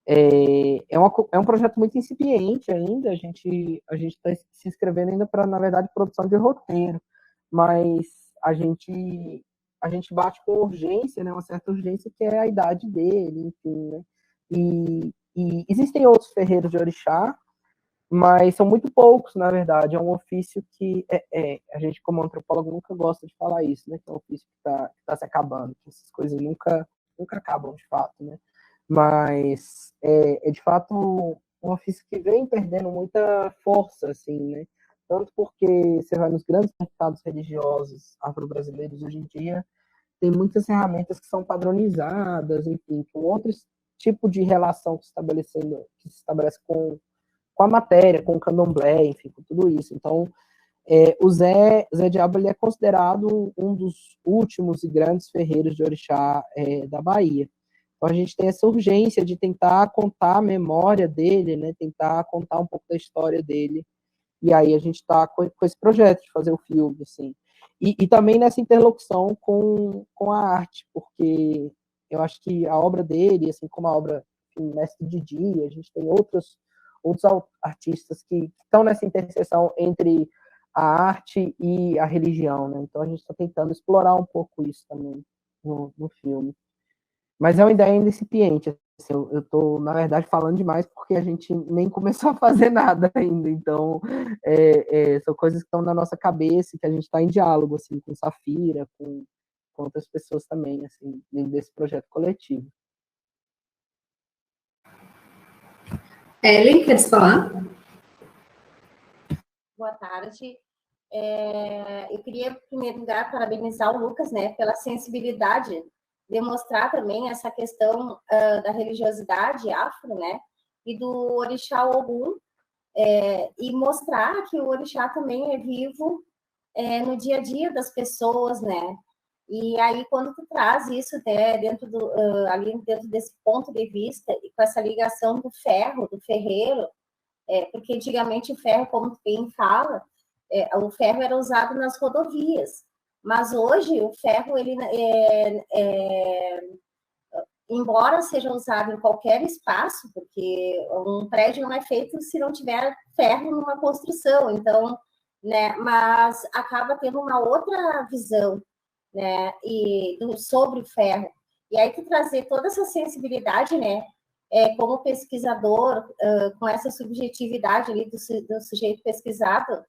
é um projeto muito incipiente ainda, a gente está se inscrevendo ainda para, na verdade, produção de roteiro, mas a gente bate com urgência, né, uma certa urgência, que é a idade dele, enfim, né? E existem outros ferreiros de orixá, mas são muito poucos, na verdade. É um ofício que a gente, como antropólogo, nunca gosta de falar isso, né? Que é um ofício que tá se acabando, que essas coisas nunca acabam, de fato, né? Mas de fato um ofício que vem perdendo muita força, assim, né? Tanto porque você vai nos grandes mercados religiosos afro-brasileiros hoje em dia, tem muitas ferramentas que são padronizadas, enfim, com outros tipo de relação que se estabelece com a matéria, com o candomblé, enfim, com tudo isso. Então, o Zé Diabo, ele é considerado um dos últimos e grandes ferreiros de orixá da Bahia. Então, a gente tem essa urgência de tentar contar a memória dele, né, tentar contar um pouco da história dele, e aí a gente está com esse projeto de fazer o filme, assim. E também nessa interlocução com a arte, porque eu acho que a obra dele, assim como a obra do Mestre Didi, a gente tem outros artistas que estão nessa interseção entre a arte e a religião, né? Então a gente está tentando explorar um pouco isso também no filme. Mas ainda é incipiente. Assim, eu estou, na verdade, falando demais porque a gente nem começou a fazer nada ainda. Então, são coisas que estão na nossa cabeça, que a gente está em diálogo assim, com Safira, com outras pessoas também, assim, dentro desse projeto coletivo. Ellen, quer falar? Boa tarde. Eu queria, em primeiro lugar, parabenizar o Lucas, né, pela sensibilidade, demonstrar também essa questão da religiosidade afro, né, e do orixá Ogum, e mostrar que o orixá também é vivo no dia a dia das pessoas, né. E aí, quando tu traz isso, né, ali dentro desse ponto de vista, e com essa ligação do ferro, do ferreiro, porque antigamente o ferro, como bem fala, o ferro era usado nas rodovias, mas hoje o ferro, ele, embora seja usado em qualquer espaço, porque um prédio não é feito se não tiver ferro numa construção, então, né, mas acaba tendo uma outra visão, né, sobre o ferro. E aí tu trazer toda essa sensibilidade, né, como pesquisador, com essa subjetividade ali do sujeito pesquisado,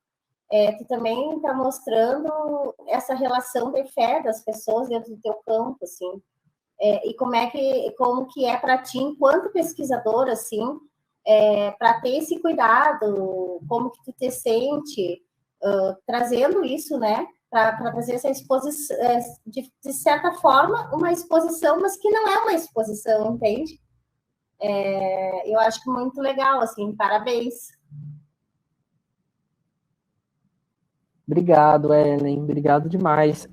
tu também está mostrando essa relação de fé das pessoas dentro do teu campo, assim, e como que é para ti, enquanto pesquisador, assim, para ter esse cuidado, como que tu te sente, trazendo isso, né, para trazer essa exposição, de certa forma, uma exposição, mas que não é uma exposição, entende? Eu acho que muito legal, assim, parabéns. Obrigado, Ellen, obrigado demais.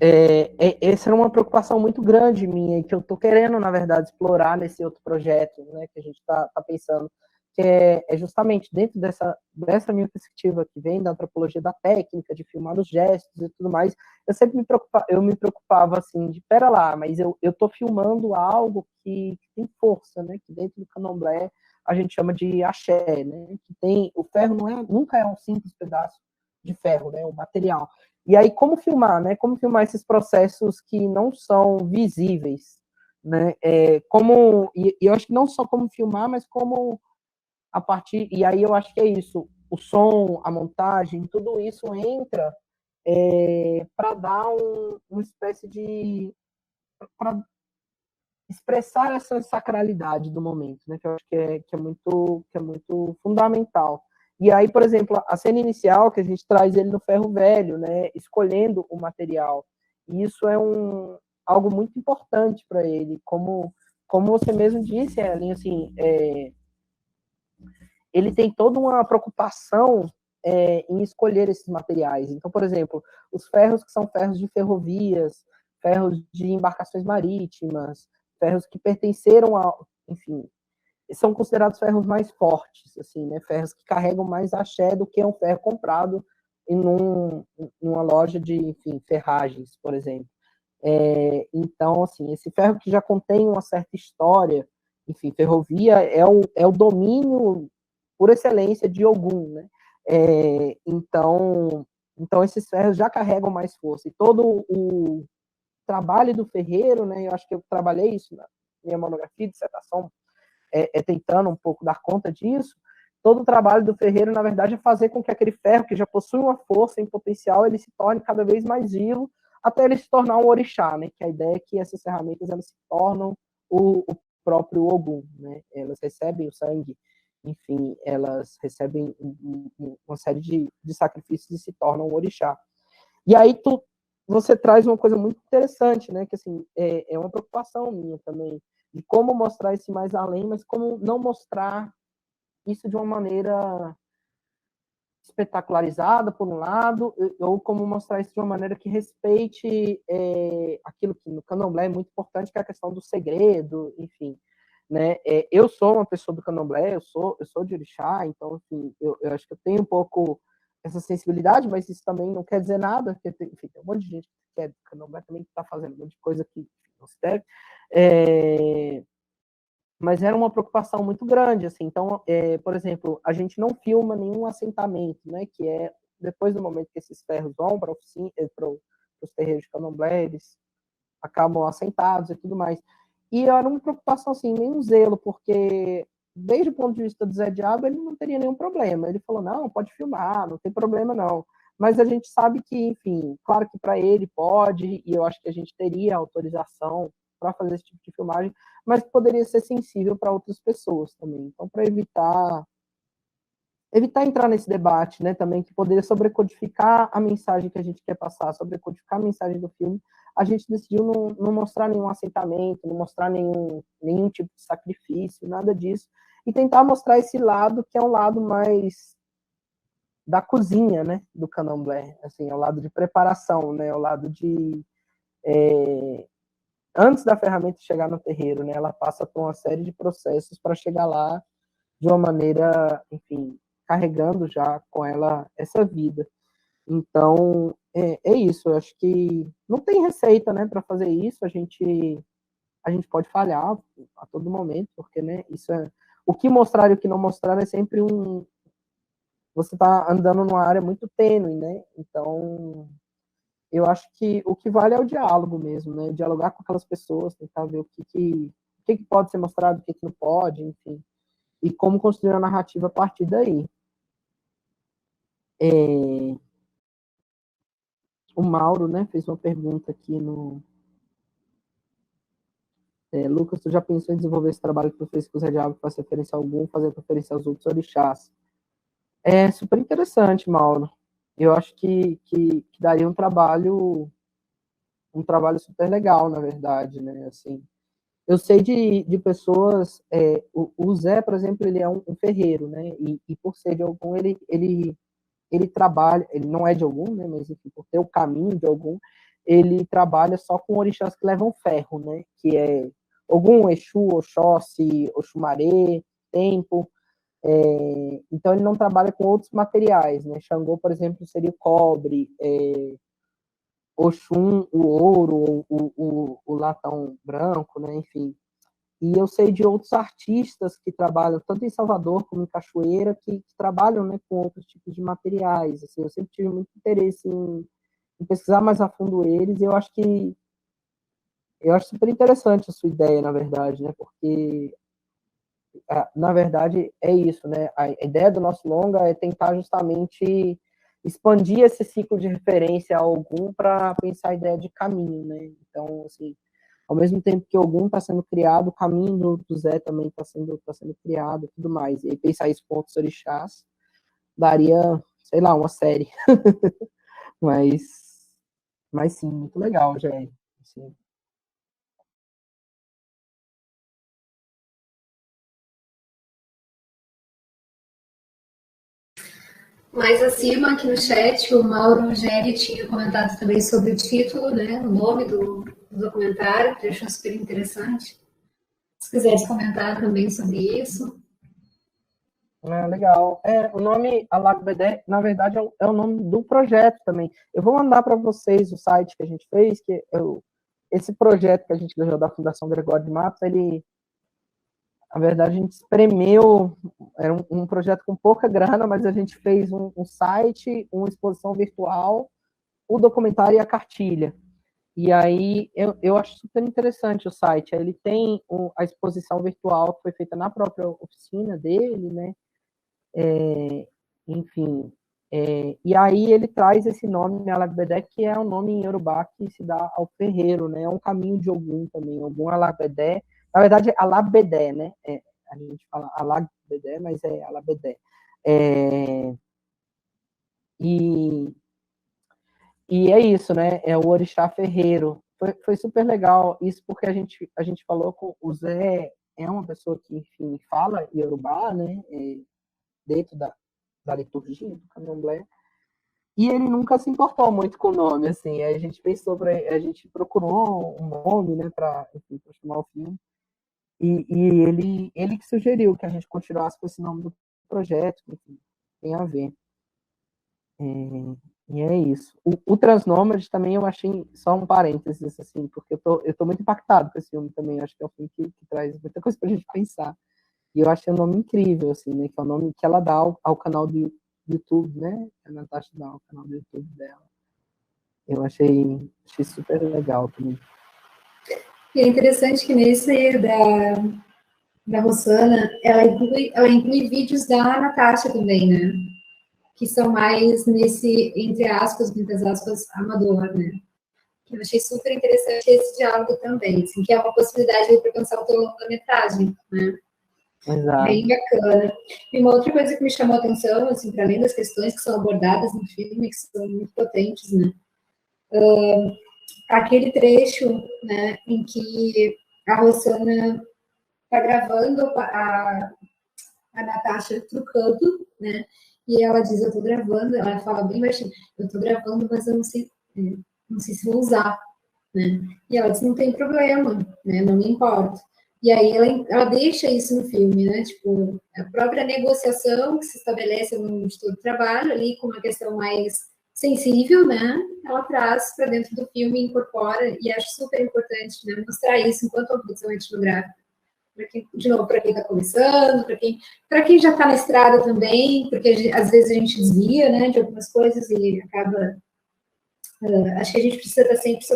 Essa era uma preocupação muito grande minha, que eu estou querendo, na verdade, explorar nesse outro projeto, né, que a gente está pensando, que é justamente dentro dessa minha perspectiva, que vem da antropologia da técnica, de filmar os gestos e tudo mais. Eu sempre me preocupava assim, de pera lá, mas eu estou filmando algo que tem força, né, que dentro do candomblé a gente chama de axé, né, que tem, o ferro nunca é um simples pedaço de ferro, né, o material. E aí, como filmar, né? Como filmar esses processos que não são visíveis, né? E eu acho que não só como filmar, mas como a partir... E aí eu acho que é isso, o som, a montagem, tudo isso entra para dar uma espécie de... para expressar essa sacralidade do momento, né? Que eu acho que é muito fundamental. E aí, por exemplo, a cena inicial, que a gente traz ele no ferro velho, né, escolhendo o material. E isso é algo muito importante para ele, como você mesmo disse, Ellen, assim, ele tem toda uma preocupação em escolher esses materiais. Então, por exemplo, os ferros que são ferros de ferrovias, ferros de embarcações marítimas, ferros que pertenceram enfim, são considerados ferros mais fortes, assim, né? Ferros que carregam mais axé do que um ferro comprado numa loja de, enfim, ferragens, por exemplo. Então, assim, esse ferro que já contém uma certa história, enfim, ferrovia é o domínio por excelência de Ogum, né? Então esses ferros já carregam mais força. E todo o trabalho do ferreiro, né? Eu acho que eu trabalhei isso na minha monografia de dissertação, tentando um pouco dar conta disso. Todo o trabalho do ferreiro, na verdade, é fazer com que aquele ferro, que já possui uma força em potencial, ele se torne cada vez mais vivo, até ele se tornar um orixá, né? Que a ideia é que essas ferramentas elas se tornam o próprio Ogum, né? Elas recebem o sangue, enfim, elas recebem uma série de sacrifícios e se tornam um orixá. E aí você traz uma coisa muito interessante, né? Que assim, é uma preocupação minha também, de como mostrar esse mais além, mas como não mostrar isso de uma maneira espetacularizada, por um lado, ou como mostrar isso de uma maneira que respeite aquilo que no candomblé é muito importante, que é a questão do segredo, enfim. Né? Eu sou uma pessoa do candomblé, eu sou de orixá, então, enfim, eu acho que eu tenho um pouco essa sensibilidade, mas isso também não quer dizer nada, porque enfim, tem um monte de gente que é do candomblé também que está fazendo um monte de coisa que não se deve. Mas era uma preocupação muito grande, assim. Então, por exemplo, a gente não filma nenhum assentamento, né? Que é depois do momento que esses ferros vão para os terreiros de candomblé, eles acabam assentados e tudo mais. E era uma preocupação, assim, meio um zelo, porque desde o ponto de vista do Zé Diabo, ele não teria nenhum problema. Ele falou, não, pode filmar, não tem problema não. Mas a gente sabe que, enfim, claro que para ele pode, e eu acho que a gente teria autorização para fazer esse tipo de filmagem, mas poderia ser sensível para outras pessoas também. Então, para evitar entrar nesse debate, né, também, que poderia sobrecodificar a mensagem que a gente quer passar, sobrecodificar a mensagem do filme, a gente decidiu não mostrar nenhum assentamento, não mostrar nenhum tipo de sacrifício, nada disso, e tentar mostrar esse lado que é um lado mais da cozinha, né, do candomblé, assim, é o lado de preparação, né, é o lado de antes da ferramenta chegar no terreiro, né, ela passa por uma série de processos para chegar lá de uma maneira, enfim, carregando já com ela essa vida. Então, é isso, eu acho que não tem receita, né, para fazer isso, a gente pode falhar a todo momento, porque, né, isso o que mostrar e o que não mostrar é sempre você está andando numa área muito tênue, né, então eu acho que o que vale é o diálogo mesmo, né, dialogar com aquelas pessoas, tentar ver o que pode ser mostrado, o que não pode, enfim, e como construir a narrativa a partir daí. O Mauro, né, fez uma pergunta aqui no... Lucas, tu já pensou em desenvolver esse trabalho que tu fez com o Zé Diabo, que faz referência a algum, fazer referência aos outros orixás? É super interessante, Mauro. Eu acho que daria um trabalho super legal, na verdade, né, assim. Eu sei de pessoas, o Zé, por exemplo, ele é um ferreiro, né, e por ser de algum, ele trabalha, ele não é de algum, né, mas enfim, por ter o caminho de algum, ele trabalha só com orixás que levam ferro, né, que é Ogum, Exu, Oxóssi, Oxumaré, Tempo, então ele não trabalha com outros materiais, né, Xangô, por exemplo, seria o cobre, Oxum, o ouro, o latão branco, né, enfim. E eu sei de outros artistas que trabalham tanto em Salvador como em Cachoeira, que trabalham, né, com outros tipos de materiais. Assim, eu sempre tive muito interesse em pesquisar mais a fundo eles, e eu acho super interessante a sua ideia, na verdade, né, porque, na verdade, é isso, né, a ideia do nosso longa é tentar justamente expandir esse ciclo de referência a algum para pensar a ideia de caminho, né, então, assim, ao mesmo tempo que algum está sendo criado, o caminho do Zé também está sendo criado e tudo mais. E aí pensar isso com outros orixás daria, sei lá, uma série. mas sim, muito legal, já é. Assim. Mais acima, aqui no chat, o Mauro Rogério tinha comentado também sobre o título, né, o nome do documentário, que eu achei super interessante. Se quiseres comentar também sobre isso. Ah, legal. O nome Alagbedé, na verdade, é o nome do projeto também. Eu vou mandar para vocês o site que a gente fez, esse projeto que a gente ganhou da Fundação Gregório de Matos, ele, na verdade, a gente espremeu, era um projeto com pouca grana, mas a gente fez um site, uma exposição virtual, o documentário e a cartilha. E aí, eu acho super interessante o site. Ele tem a exposição virtual que foi feita na própria oficina dele, né? Enfim, e aí ele traz esse nome, Alagbedé, que é um nome em Yorubá que se dá ao ferreiro, né? É um caminho de Ogum também, Ogum Alagbedé. Na verdade, Alabedé, né? A gente fala Alagbedé, mas é Alabedé. E, e é isso, né? É o orixá ferreiro. Foi super legal isso, porque a gente falou com o Zé, é uma pessoa que, enfim, fala Yorubá, né? Dentro da liturgia do candomblé. E ele nunca se importou muito com o nome, assim. A gente a gente procurou um nome, né, para chamar o filme. E ele que sugeriu que a gente continuasse com esse nome do projeto, que enfim, tem a ver. E é isso. O Transnômade também eu achei só um parênteses, assim, porque eu tô muito impactado com esse filme também. Eu acho que é um filme que traz muita coisa pra gente pensar. E eu achei o nome incrível, assim, né? Que é o nome que ela dá ao canal do YouTube, né? A Natasha dá ao canal do YouTube dela. Eu achei super legal também. E é interessante que nesse da Rosana, ela inclui vídeos da Natasha também, né? Que são mais nesse, entre aspas, muitas aspas, amador, né? Que eu achei super interessante esse diálogo também, assim, que é uma possibilidade para pensar o teu longa-metragem, né? Exato. Bem bacana. E uma outra coisa que me chamou a atenção, assim, para além das questões que são abordadas no filme, que são muito potentes, né? Aquele trecho, né, em que a Rosana está gravando a Natasha trucando, né? E ela diz, eu estou gravando, ela fala bem baixinho, eu estou gravando, mas eu não sei se vou usar, né? E ela diz, não tem problema, né? Não me importa. E aí ela deixa isso no filme, né? Tipo, a própria negociação que se estabelece no de todo o trabalho ali, com uma questão mais sensível, né? Ela traz para dentro do filme, incorpora, e acho super importante, né? Mostrar isso enquanto uma produção etnográfica. De novo, para quem está começando, para quem já está na estrada também, porque às vezes a gente desvia, né, de algumas coisas e acaba. Acho que a gente precisa estar sempre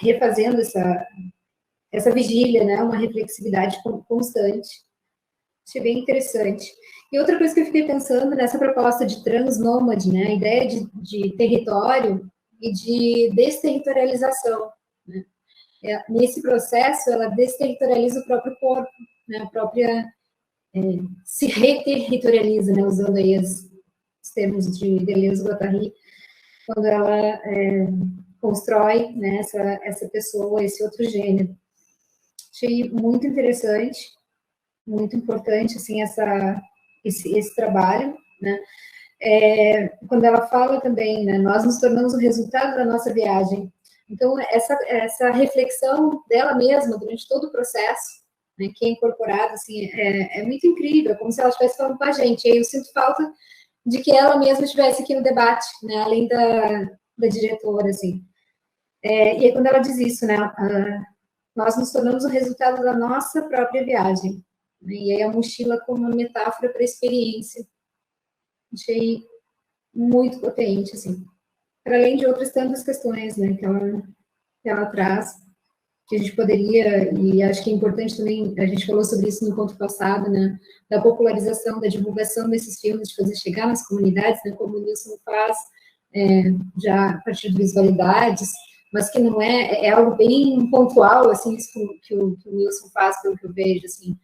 refazendo essa vigília, né, uma reflexividade constante. Achei bem interessante. E outra coisa que eu fiquei pensando nessa proposta de transnômade, né, a ideia de território e de desterritorialização, né? Nesse processo, ela desterritorializa o próprio corpo, né, a própria se reterritorializa, né, usando aí os termos de Deleuze e Guattari, quando ela constrói, né, essa pessoa, esse outro gênero. Achei muito interessante, muito importante, assim, esse trabalho, né? Quando ela fala também, né, nós nos tornamos o resultado da nossa viagem. Então, essa reflexão dela mesma durante todo o processo, né, que é incorporado, assim, é muito incrível, como se ela estivesse falando com a gente. E aí eu sinto falta de que ela mesma estivesse aqui no debate, né, além da diretora, assim. E aí quando ela diz isso, né, nós nos tornamos o resultado da nossa própria viagem. Né, e aí a mochila como uma metáfora para a experiência. Achei muito potente, assim. Para além de outras tantas questões, né, que ela traz, que a gente poderia, e acho que é importante também, a gente falou sobre isso no ponto passado, né, da popularização, da divulgação desses filmes, de fazer chegar nas comunidades, né, como o Nilson faz, já a partir de visualidades, mas que não é algo bem pontual, assim, isso que o Nilson faz, pelo que eu vejo, assim.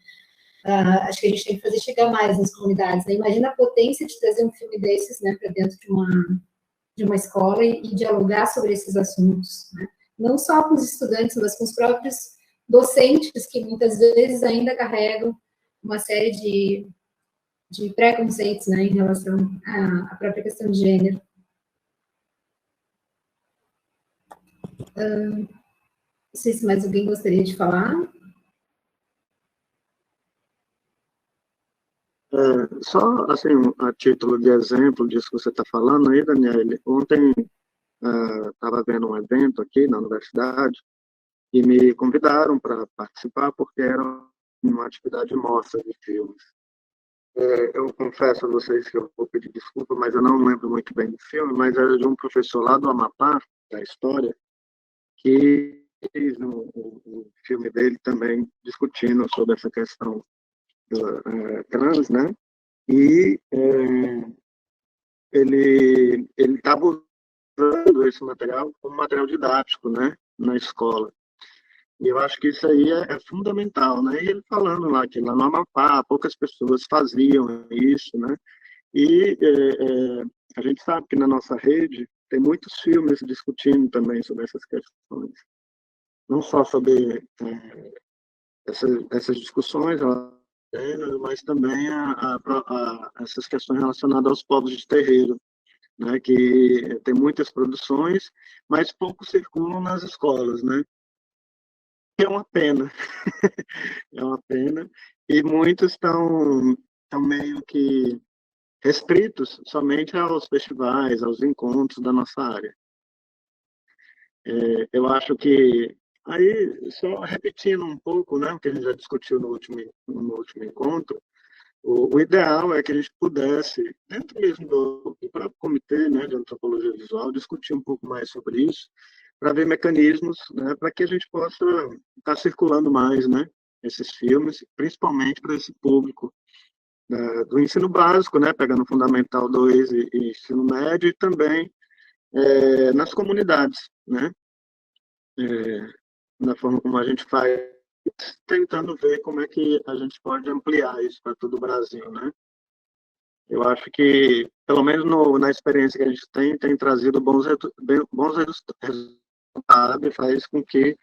Acho que a gente tem que fazer chegar mais nas comunidades, né? Imagina a potência de trazer um filme desses, né, para dentro de uma escola e dialogar sobre esses assuntos, né? Não só com os estudantes, mas com os próprios docentes, que muitas vezes ainda carregam uma série de preconceitos, né, em relação à própria questão de gênero. Não sei se mais alguém gostaria de falar. Só, assim, a título de exemplo disso que você está falando aí, Daniele, ontem estava vendo um evento aqui na universidade e me convidaram para participar porque era uma atividade de mostra de filmes. Eu confesso a vocês que eu vou pedir desculpa, mas eu não lembro muito bem do filme, mas era de um professor lá do Amapá, da história, que fez um filme dele também discutindo sobre essa questão trans, né? E ele estava usando esse material como material didático, né, na escola. E eu acho que isso aí é fundamental, né? E ele falando lá que lá no Amapá poucas pessoas faziam isso, né? E a gente sabe que na nossa rede tem muitos filmes discutindo também sobre essas questões, não só sobre essas discussões, mas também essas questões relacionadas aos povos de terreiro, né, que tem muitas produções, mas pouco circulam nas escolas, né? É uma pena, é uma pena, e muitos estão meio que restritos somente aos festivais, aos encontros da nossa área. Eu acho que, aí, só repetindo um pouco, né, o que a gente já discutiu no último encontro, o ideal é que a gente pudesse, dentro mesmo do próprio comitê, né, de antropologia visual, discutir um pouco mais sobre isso, para ver mecanismos, né, para que a gente possa estar circulando mais, né, esses filmes, principalmente para esse público do ensino básico, né, pegando Fundamental 2 e ensino médio, e também nas comunidades, né, na forma como a gente faz, tentando ver como é que a gente pode ampliar isso para todo o Brasil, né. Eu acho que, pelo menos na experiência que a gente tem trazido bons resultados, e faz com que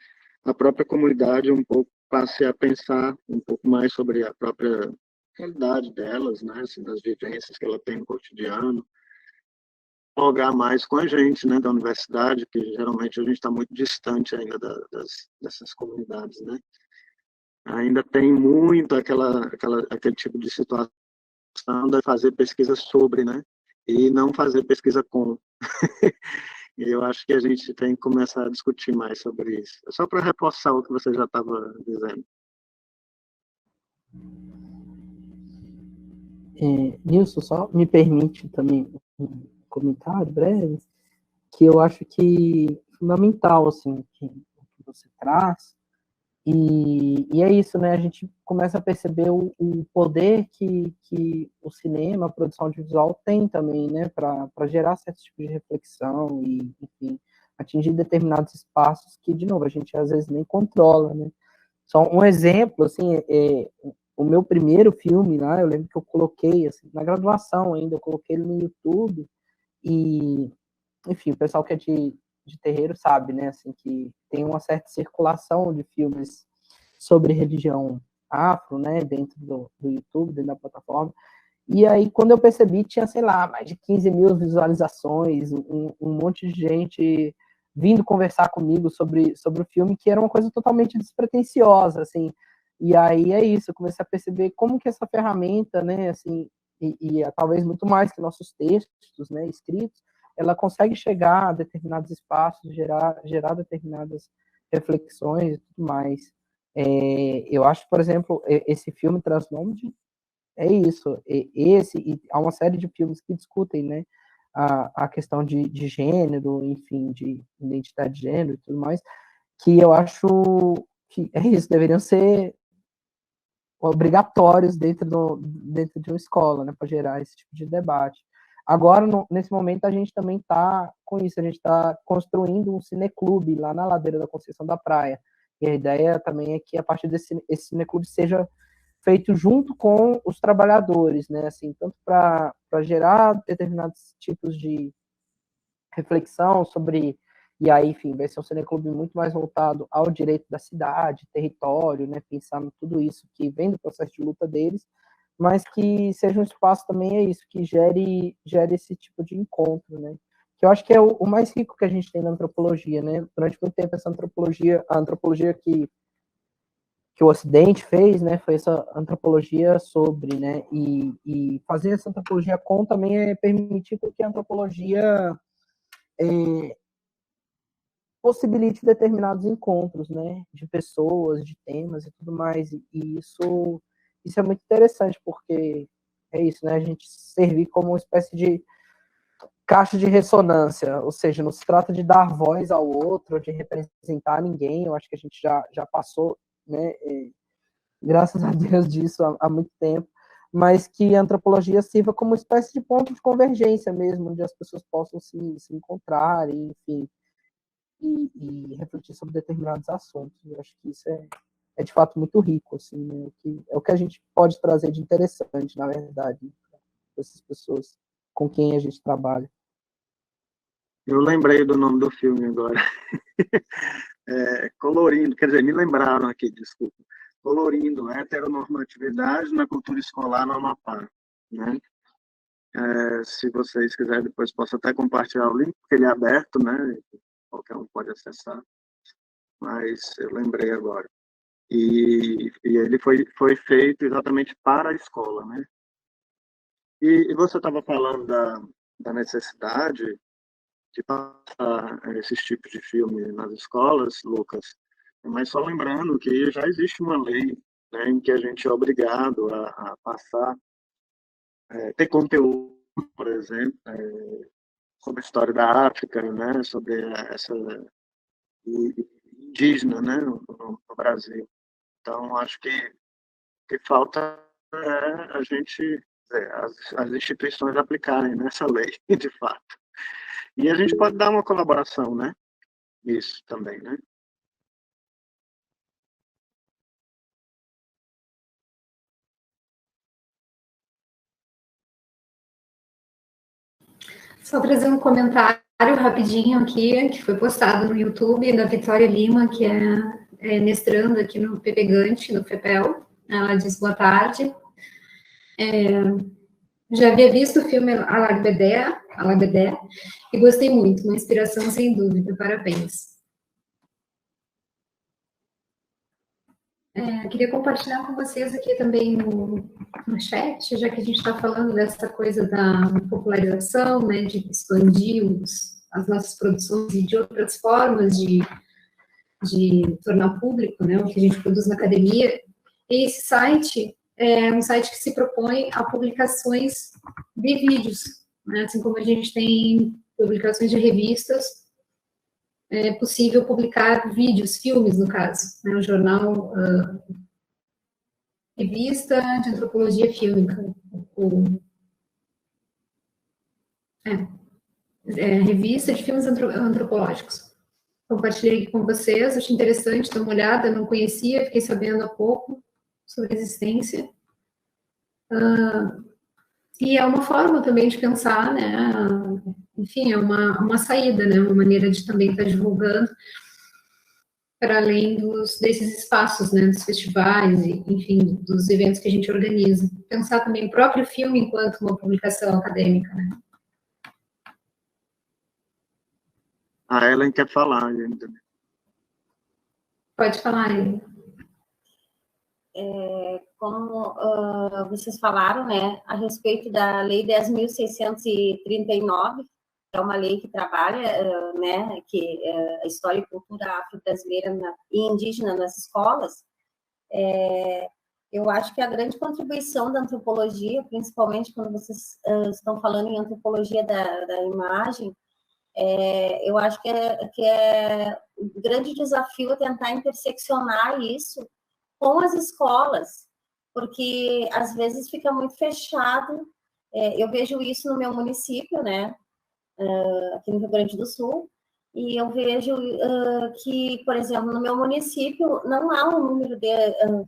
a própria comunidade um pouco passe a pensar um pouco mais sobre a própria realidade delas, né, assim, das vivências que ela tem no cotidiano, dialogar mais com a gente, né, da universidade, que geralmente a gente está muito distante ainda dessas comunidades, né. Ainda tem muito aquele tipo de situação de fazer pesquisa sobre, né? E não fazer pesquisa com. E eu acho que a gente tem que começar a discutir mais sobre isso. Só para reforçar o que você já estava dizendo. Nilson, só me permite também um comentário breve, que eu acho que é fundamental, assim, que você traz, e é isso, né? A gente começa a perceber o poder que o cinema, a produção audiovisual tem também, né? Para gerar certos tipos de reflexão e, enfim, atingir determinados espaços que, de novo, a gente às vezes nem controla, né? Só um exemplo, assim, o meu primeiro filme lá, eu lembro que eu coloquei, assim, na graduação ainda, eu coloquei ele no YouTube e, enfim, o pessoal que é de terreiro sabe, né, assim, que tem uma certa circulação de filmes sobre religião afro, né, dentro do YouTube, dentro da plataforma. E aí, quando eu percebi, tinha, sei lá, mais de 15 mil visualizações, um monte de gente vindo conversar comigo sobre o filme, que era uma coisa totalmente despretensiosa, assim. E aí é isso, eu comecei a perceber como que essa ferramenta, né, assim, talvez muito mais que nossos textos, né, escritos, ela consegue chegar a determinados espaços, gerar determinadas reflexões e tudo mais. Eu acho, por exemplo, esse filme Transnômade é isso. E há uma série de filmes que discutem, né, a questão de gênero, enfim, de identidade de gênero e tudo mais, que eu acho que é isso, deveriam ser obrigatórios dentro de uma escola, né, para gerar esse tipo de debate. Agora, nesse momento, a gente também está com isso, a gente está construindo um cineclube lá na ladeira da Conceição da Praia. E a ideia também é que, a partir esse cineclube seja feito junto com os trabalhadores, né, assim, tanto para gerar determinados tipos de reflexão sobre, e aí, enfim, vai ser um cineclube muito mais voltado ao direito da cidade, território, né, pensar em tudo isso que vem do processo de luta deles, mas que seja um espaço também, é isso, que gere esse tipo de encontro, né, que eu acho que é o mais rico que a gente tem na antropologia, né, durante muito tempo essa antropologia, a antropologia que que o Ocidente fez, né, foi essa antropologia sobre, né, e fazer essa antropologia com também é permitir que a antropologia possibilite determinados encontros, né, de pessoas, de temas e tudo mais, e isso é muito interessante, porque é isso, né, a gente servir como uma espécie de caixa de ressonância, ou seja, não se trata de dar voz ao outro, de representar ninguém, eu acho que a gente já passou, né, graças a Deus disso há muito tempo, mas que a antropologia sirva como uma espécie de ponto de convergência mesmo, onde as pessoas possam se encontrar, e, enfim, e refletir sobre determinados assuntos. Eu acho que isso é de fato muito rico, assim, né? É o que a gente pode trazer de interessante, na verdade, para essas pessoas com quem a gente trabalha. Eu lembrei do nome do filme agora. Colorindo, quer dizer, me lembraram aqui, desculpa. Colorindo, heteronormatividade na cultura escolar no Amapá, né? Se vocês quiserem, depois posso até compartilhar o link, porque ele é aberto, né? Qualquer um pode acessar, mas eu lembrei agora. E ele foi feito exatamente para a escola, né? E você estava falando da necessidade de passar esses tipos de filme nas escolas, Lucas, mas só lembrando que já existe uma lei, né, em que a gente é obrigado a passar, ter conteúdo, por exemplo, sobre a história da África, né, sobre essa indígena, né, no Brasil. Então, acho que falta a gente, as instituições aplicarem nessa lei, de fato. E a gente pode dar uma colaboração, né? Isso também, né? Só trazer um comentário rapidinho aqui, que foi postado no YouTube, da Vitória Lima, que é mestranda aqui no PPGante, no FEPEL. Ela diz: boa tarde. Já havia visto o filme Alabedé, e gostei muito, uma inspiração sem dúvida, parabéns. Queria compartilhar com vocês aqui também no chat, já que a gente está falando dessa coisa da popularização, né, de expandir as nossas produções e de outras formas de tornar público, né, o que a gente produz na academia. E esse site é um site que se propõe a publicações de vídeos, né, assim como a gente tem publicações de revistas, é possível publicar vídeos, filmes, no caso, né, o jornal Revista de Antropologia Fílmica, Revista de Filmes Antropológicos. Compartilhei aqui com vocês, achei interessante dar uma olhada, não conhecia, fiquei sabendo há pouco sobre a existência. E é uma forma também de pensar, né, enfim, é uma saída, né, uma maneira de também estar divulgando para além desses espaços, né, dos festivais, e, enfim, dos eventos que a gente organiza. Pensar também o próprio filme enquanto uma publicação acadêmica, né. A Ellen quer falar ainda. Pode falar, Ellen. Como vocês falaram, né, a respeito da Lei 10.639, que é uma lei que trabalha, né, que a história e cultura afro-brasileira e indígena nas escolas, eu acho que a grande contribuição da antropologia, principalmente quando vocês estão falando em antropologia da imagem, eu acho que é um grande desafio é tentar interseccionar isso com as escolas, porque às vezes fica muito fechado. Eu vejo isso no meu município, né, aqui no Rio Grande do Sul, e eu vejo que, por exemplo, no meu município não há um número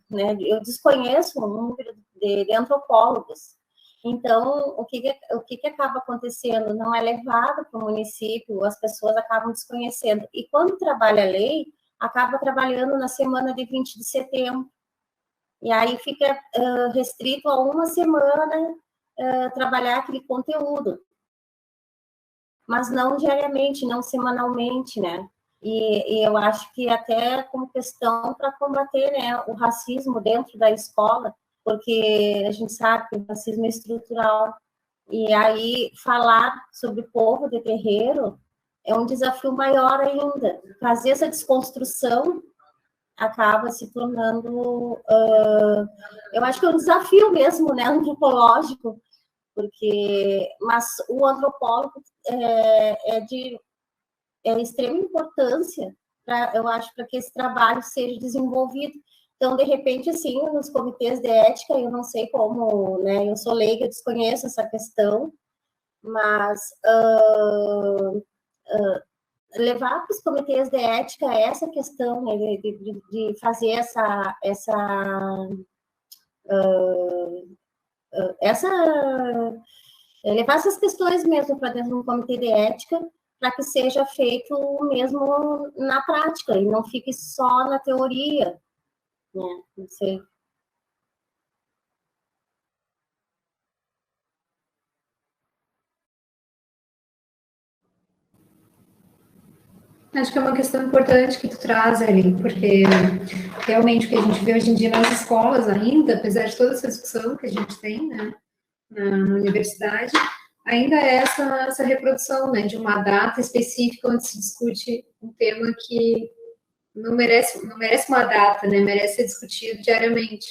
né, eu desconheço um número de antropólogos. Então, o que acaba acontecendo? Não é levado para o município, as pessoas acabam desconhecendo. E quando trabalha a lei, acaba trabalhando na semana de 20 de setembro. E aí fica restrito a uma semana trabalhar aquele conteúdo. Mas não diariamente, não semanalmente, né? E eu acho que até como questão para combater, né, o racismo dentro da escola, porque a gente sabe que o racismo é estrutural. E aí falar sobre o povo de terreiro é um desafio maior ainda. Fazer essa desconstrução acaba se tornando, eu acho que é um desafio mesmo, né, antropológico, mas o antropólogo é de extrema importância, eu acho, para que esse trabalho seja desenvolvido. Então, de repente, assim, nos comitês de ética, eu não sei como, né, eu sou leiga, desconheço essa questão, mas levar para os comitês de ética essa questão, né, de fazer levar essas questões mesmo para dentro de um comitê de ética, para que seja feito mesmo na prática, e não fique só na teoria, né? Não sei. Acho que é uma questão importante que tu traz ali, porque realmente o que a gente vê hoje em dia nas escolas ainda, apesar de toda essa discussão que a gente tem, né, na universidade, ainda é essa reprodução, né, de uma data específica onde se discute um tema que não merece uma data, né, merece ser discutido diariamente.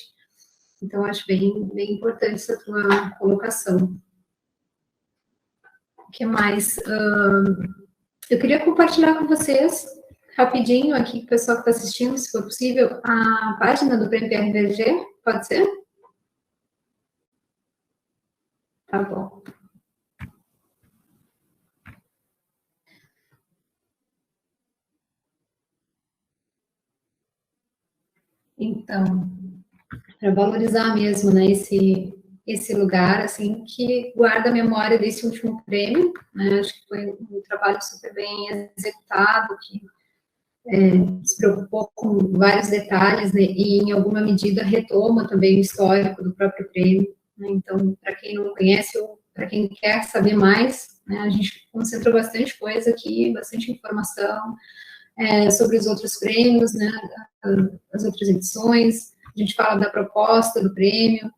Então, acho bem importante essa tua colocação. O que mais? Eu queria compartilhar com vocês, rapidinho, aqui, com o pessoal que está assistindo, se for possível, a página do Prêmio PRVG, pode ser? Tá bom. Então, para valorizar mesmo, né, esse lugar, assim, que guarda a memória desse último prêmio, né, acho que foi um trabalho super bem executado, que se preocupou com vários detalhes, né, e em alguma medida retoma também o histórico do próprio prêmio, né, então, para quem não conhece ou para quem quer saber mais, né, a gente concentrou bastante coisa aqui, bastante informação sobre os outros prêmios, né, as outras edições, a gente fala da proposta do prêmio,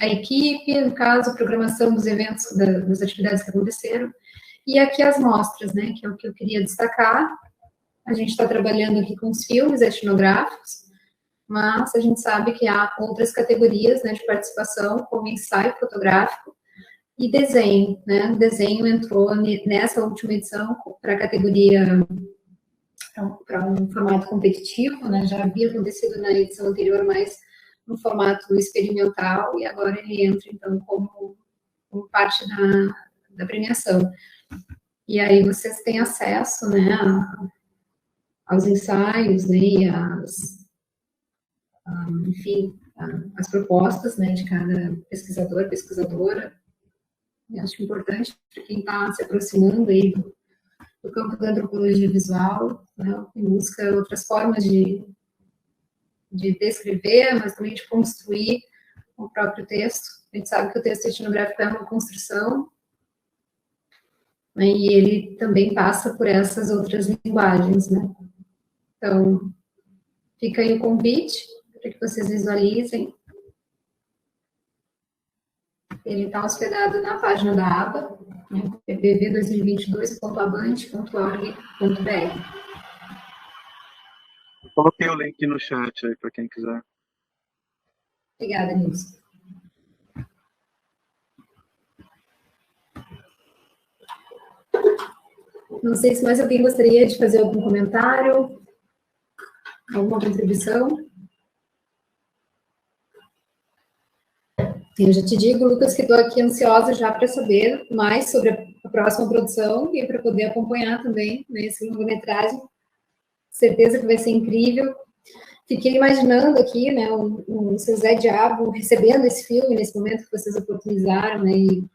a equipe, no caso, a programação dos eventos, das atividades que aconteceram, e aqui as mostras, né, que é o que eu queria destacar. A gente está trabalhando aqui com os filmes etnográficos, mas a gente sabe que há outras categorias, né, de participação, como ensaio fotográfico e desenho, né? O desenho entrou nessa última edição para a categoria, para um formato competitivo, né? Já havia acontecido na edição anterior, mas no formato experimental, e agora ele entra, então, como parte da premiação. E aí vocês têm acesso, né, aos ensaios, né, e enfim, as propostas, né, de cada pesquisador, pesquisadora. Eu acho importante para quem está se aproximando aí do campo da antropologia visual, né, que busca outras formas de descrever, mas também de construir o próprio texto. A gente sabe que o texto etnográfico é uma construção, né, e ele também passa por essas outras linguagens, né. Então, fica aí o convite para que vocês visualizem. Ele está hospedado na página da aba, né, pbv2022.abante.org.br. Coloquei o link no chat aí para quem quiser. Obrigada, Nilson. Não sei se mais alguém gostaria de fazer algum comentário, alguma contribuição. Eu já te digo, Lucas, que estou aqui ansiosa já para saber mais sobre a próxima produção e para poder acompanhar também, né, esse longa-metragem. Certeza que vai ser incrível. Fiquei imaginando aqui, né, o seu Zé Diabo recebendo esse filme nesse momento que vocês oportunizaram, né, e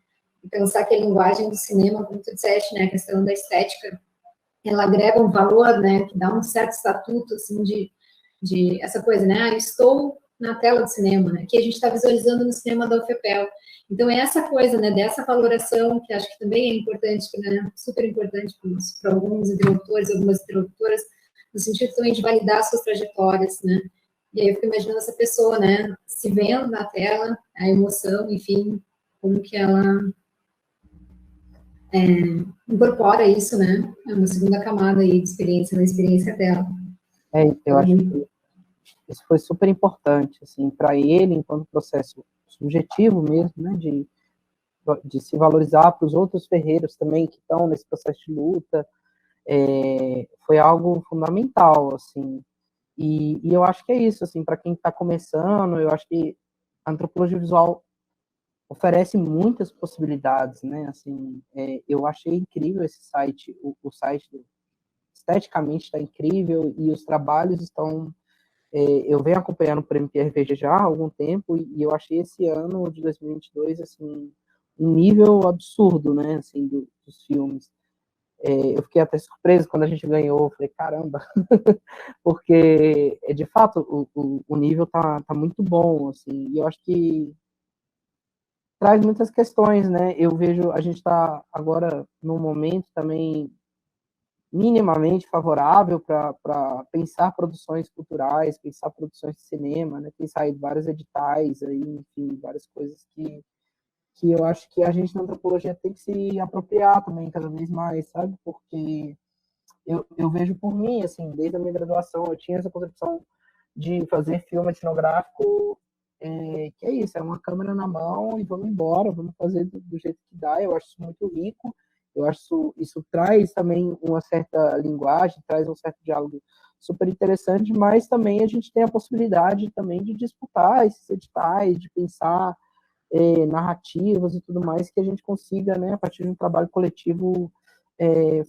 pensar que a linguagem do cinema, como tu disseste, né, a questão da estética, ela agrega um valor, né, que dá um certo estatuto, assim, de essa coisa, né, estou na tela do cinema, né? Que a gente está visualizando no cinema da UFPEL. Então, é essa coisa, né, dessa valoração, que acho que também é importante, né, super importante para alguns interlocutores, algumas interlocutoras, no sentido também de validar suas trajetórias, né? E aí eu fico imaginando essa pessoa, né, se vendo na tela, a emoção, enfim, como que ela incorpora isso, né? É uma segunda camada aí de experiência, na experiência dela. Eu acho que isso foi super importante, assim, para ele, enquanto processo subjetivo mesmo, né, de se valorizar para os outros ferreiros também que estão nesse processo de luta, foi algo fundamental, assim, e eu acho que é isso, assim, para quem está começando, eu acho que a antropologia visual oferece muitas possibilidades, né, assim, eu achei incrível esse site, o site esteticamente está incrível e os trabalhos estão, eu venho acompanhando o Prêmio PRVG já há algum tempo e eu achei esse ano de 2022, assim, um nível absurdo, né, assim, dos filmes. Eu fiquei até surpreso quando a gente ganhou, falei, caramba, porque, de fato, o nível tá muito bom, assim, e eu acho que traz muitas questões, né, eu vejo, a gente está agora num momento também minimamente favorável para pensar produções culturais, pensar produções de cinema, né, tem saído vários editais aí, enfim, várias coisas que eu acho que a gente na antropologia tem que se apropriar também cada vez mais, sabe? Porque eu vejo por mim, assim, desde a minha graduação, eu tinha essa concepção de fazer filme etnográfico, que é isso, é uma câmera na mão e vamos embora, vamos fazer do jeito que dá, eu acho isso muito rico, eu acho isso traz também uma certa linguagem, traz um certo diálogo super interessante, mas também a gente tem a possibilidade também de disputar esses editais, de pensar narrativas e tudo mais, que a gente consiga, né, a partir de um trabalho coletivo,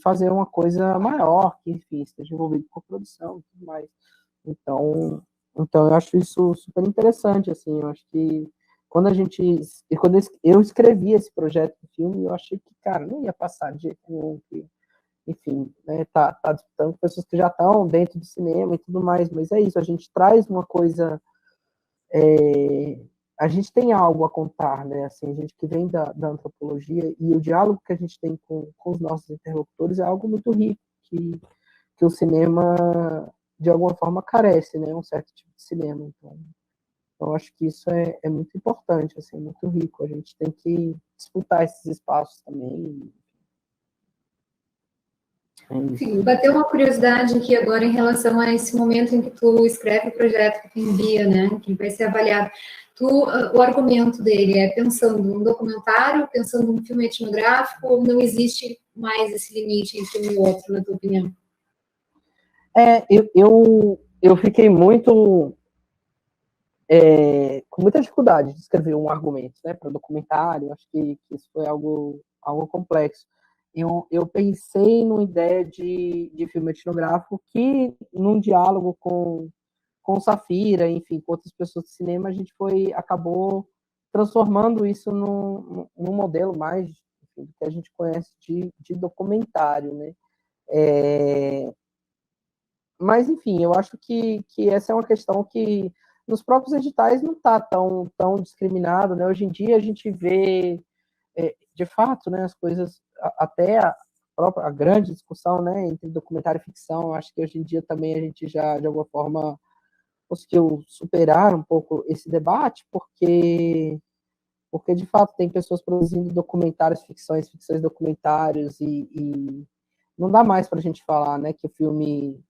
fazer uma coisa maior, que, enfim, esteja envolvido com a produção e tudo mais. Então, eu acho isso super interessante, assim, eu acho que quando eu escrevi esse projeto de filme, eu achei que, cara, não ia passar de jeito nenhum, que, enfim, né, tá disputando com pessoas que já estão dentro do cinema e tudo mais, mas é isso, a gente traz uma coisa, a gente tem algo a contar, né, assim, a gente que vem da antropologia e o diálogo que a gente tem com os nossos interlocutores é algo muito rico, que o cinema, de alguma forma, carece, né, um certo tipo de cinema, então eu acho que isso é muito importante, assim, muito rico, a gente tem que disputar esses espaços também. Sim, bateu uma curiosidade aqui agora em relação a esse momento em que tu escreve o projeto que tu envia, né, que vai ser avaliado. O argumento dele é pensando num documentário, pensando num filme etnográfico, ou não existe mais esse limite entre um e outro, na tua opinião? Eu fiquei muito com muita dificuldade de escrever um argumento, né, para documentário, acho que isso foi algo complexo. Eu pensei numa ideia de filme etnográfico que, num diálogo com Safira, enfim, com outras pessoas do cinema, a gente acabou transformando isso num modelo mais, enfim, que a gente conhece de documentário, né? Mas, enfim, eu acho que essa é uma questão que nos próprios editais não está tão discriminado, né? Hoje em dia a gente vê, de fato, né, as coisas, até a grande discussão, né, entre documentário e ficção, acho que hoje em dia também a gente já, de alguma forma, conseguiu superar um pouco esse debate, porque de fato tem pessoas produzindo documentários, ficções documentários, e não dá mais para a gente falar, né, que o filme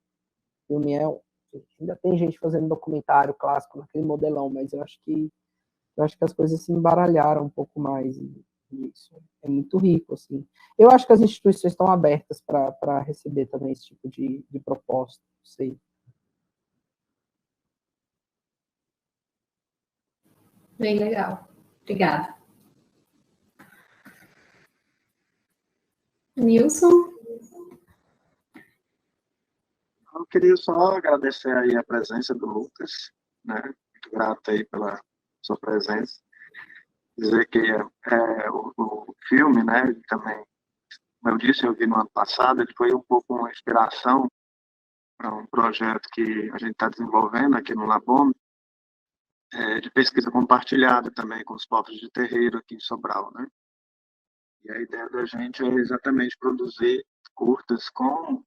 ainda tem gente fazendo documentário clássico naquele modelão, mas eu acho que as coisas se embaralharam um pouco mais, e isso é muito rico, assim. Eu acho que as instituições estão abertas para receber também esse tipo de proposta, não sei. Bem legal. Obrigada. Nilson? Eu queria só agradecer aí a presença do Lucas, né? Muito grato aí pela sua presença. Dizer que o filme, né, também, como eu disse, eu vi no ano passado, ele foi um pouco uma inspiração para um projeto que a gente está desenvolvendo aqui no Labome, de pesquisa compartilhada também com os povos de terreiro aqui em Sobral, né? E a ideia da gente é exatamente produzir curtas com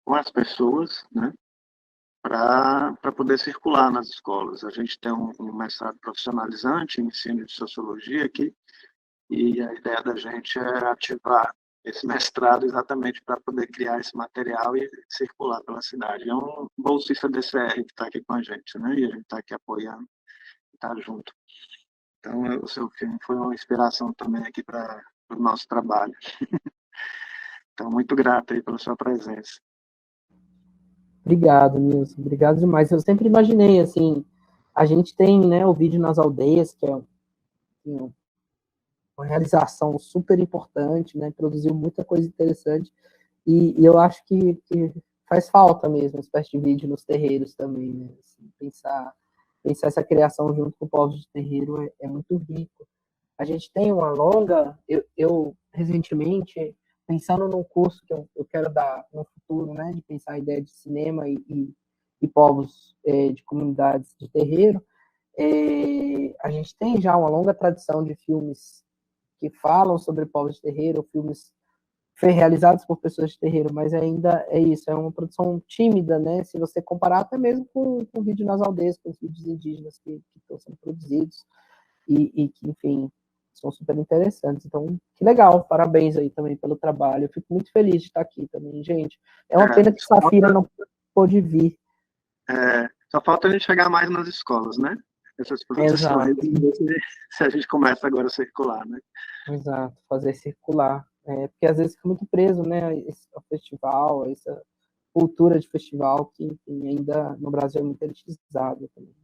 as pessoas, né? Para poder circular nas escolas. A gente tem um mestrado profissionalizante em ensino de sociologia aqui, e a ideia da gente é ativar esse mestrado exatamente para poder criar esse material e circular pela cidade. É um bolsista DCR que está aqui com a gente, né? E a gente está aqui apoiando, está junto. Então, o seu filme foi uma inspiração também aqui para o nosso trabalho. Então, muito grato aí pela sua presença. Obrigado, Nilson. Obrigado demais. Eu sempre imaginei, assim, a gente tem, né, o Vídeo nas Aldeias, que é uma realização super importante, né, produziu muita coisa interessante, e eu acho que faz falta mesmo uma espécie de vídeo nos terreiros também, né, assim, pensar essa criação junto com o povo de terreiro é muito rico. A gente tem uma longa, eu recentemente, pensando num curso que eu quero dar no futuro, né, de pensar a ideia de cinema e povos de comunidades de terreiro, a gente tem já uma longa tradição de filmes que falam sobre povos de terreiro, filmes realizados por pessoas de terreiro, mas ainda é isso, é uma produção tímida, né, se você comparar até mesmo com o Vídeo nas Aldeias, com os vídeos indígenas que estão sendo produzidos, e que, enfim, são super interessantes. Então, que legal, parabéns aí também pelo trabalho. Eu fico muito feliz de estar aqui também, gente. É uma pena que Safira não pôde vir. Só falta a gente chegar mais nas escolas, né? Essas produções, se a gente começa agora a circular, né? Exato, fazer circular. Porque às vezes fica muito preso, né, esse festival, essa cultura de festival que, enfim, ainda no Brasil é muito elitizada também.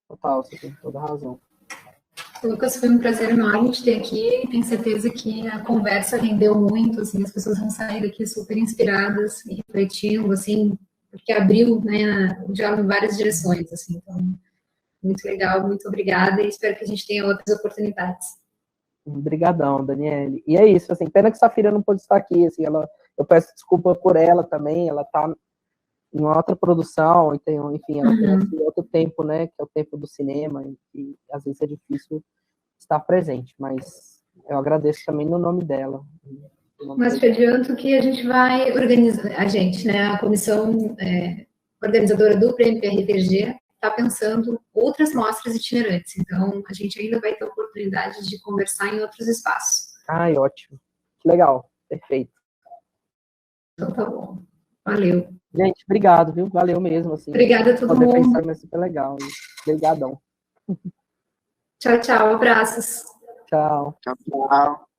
Total, você tem toda a razão. Lucas, foi um prazer enorme te ter aqui. Tenho certeza que a conversa rendeu muito, assim, as pessoas vão sair daqui super inspiradas e refletindo, assim, porque abriu, né, o diálogo em várias direções, assim. Então, muito legal, muito obrigada e espero que a gente tenha outras oportunidades. Obrigadão, Daniele. E é isso, assim, pena que Safira não pôde estar aqui, assim, eu peço desculpa por ela também, ela tá em outra produção, então, enfim, ela tem esse outro tempo, né, que é o tempo do cinema, e às vezes é difícil estar presente, mas eu agradeço também no nome dela. Mas te adianto que a gente vai organizar, a gente, né, a comissão organizadora do Prêmio PRTG está pensando outras mostras itinerantes, então a gente ainda vai ter oportunidade de conversar em outros espaços. Ai, ótimo. Que legal, perfeito. Então tá bom. Valeu. Gente, obrigado, viu? Valeu mesmo, assim. Obrigada a todo mundo. Poder pensar, mas super legal. Obrigadão. Tchau, tchau. Abraços. Tchau. Tchau, tchau.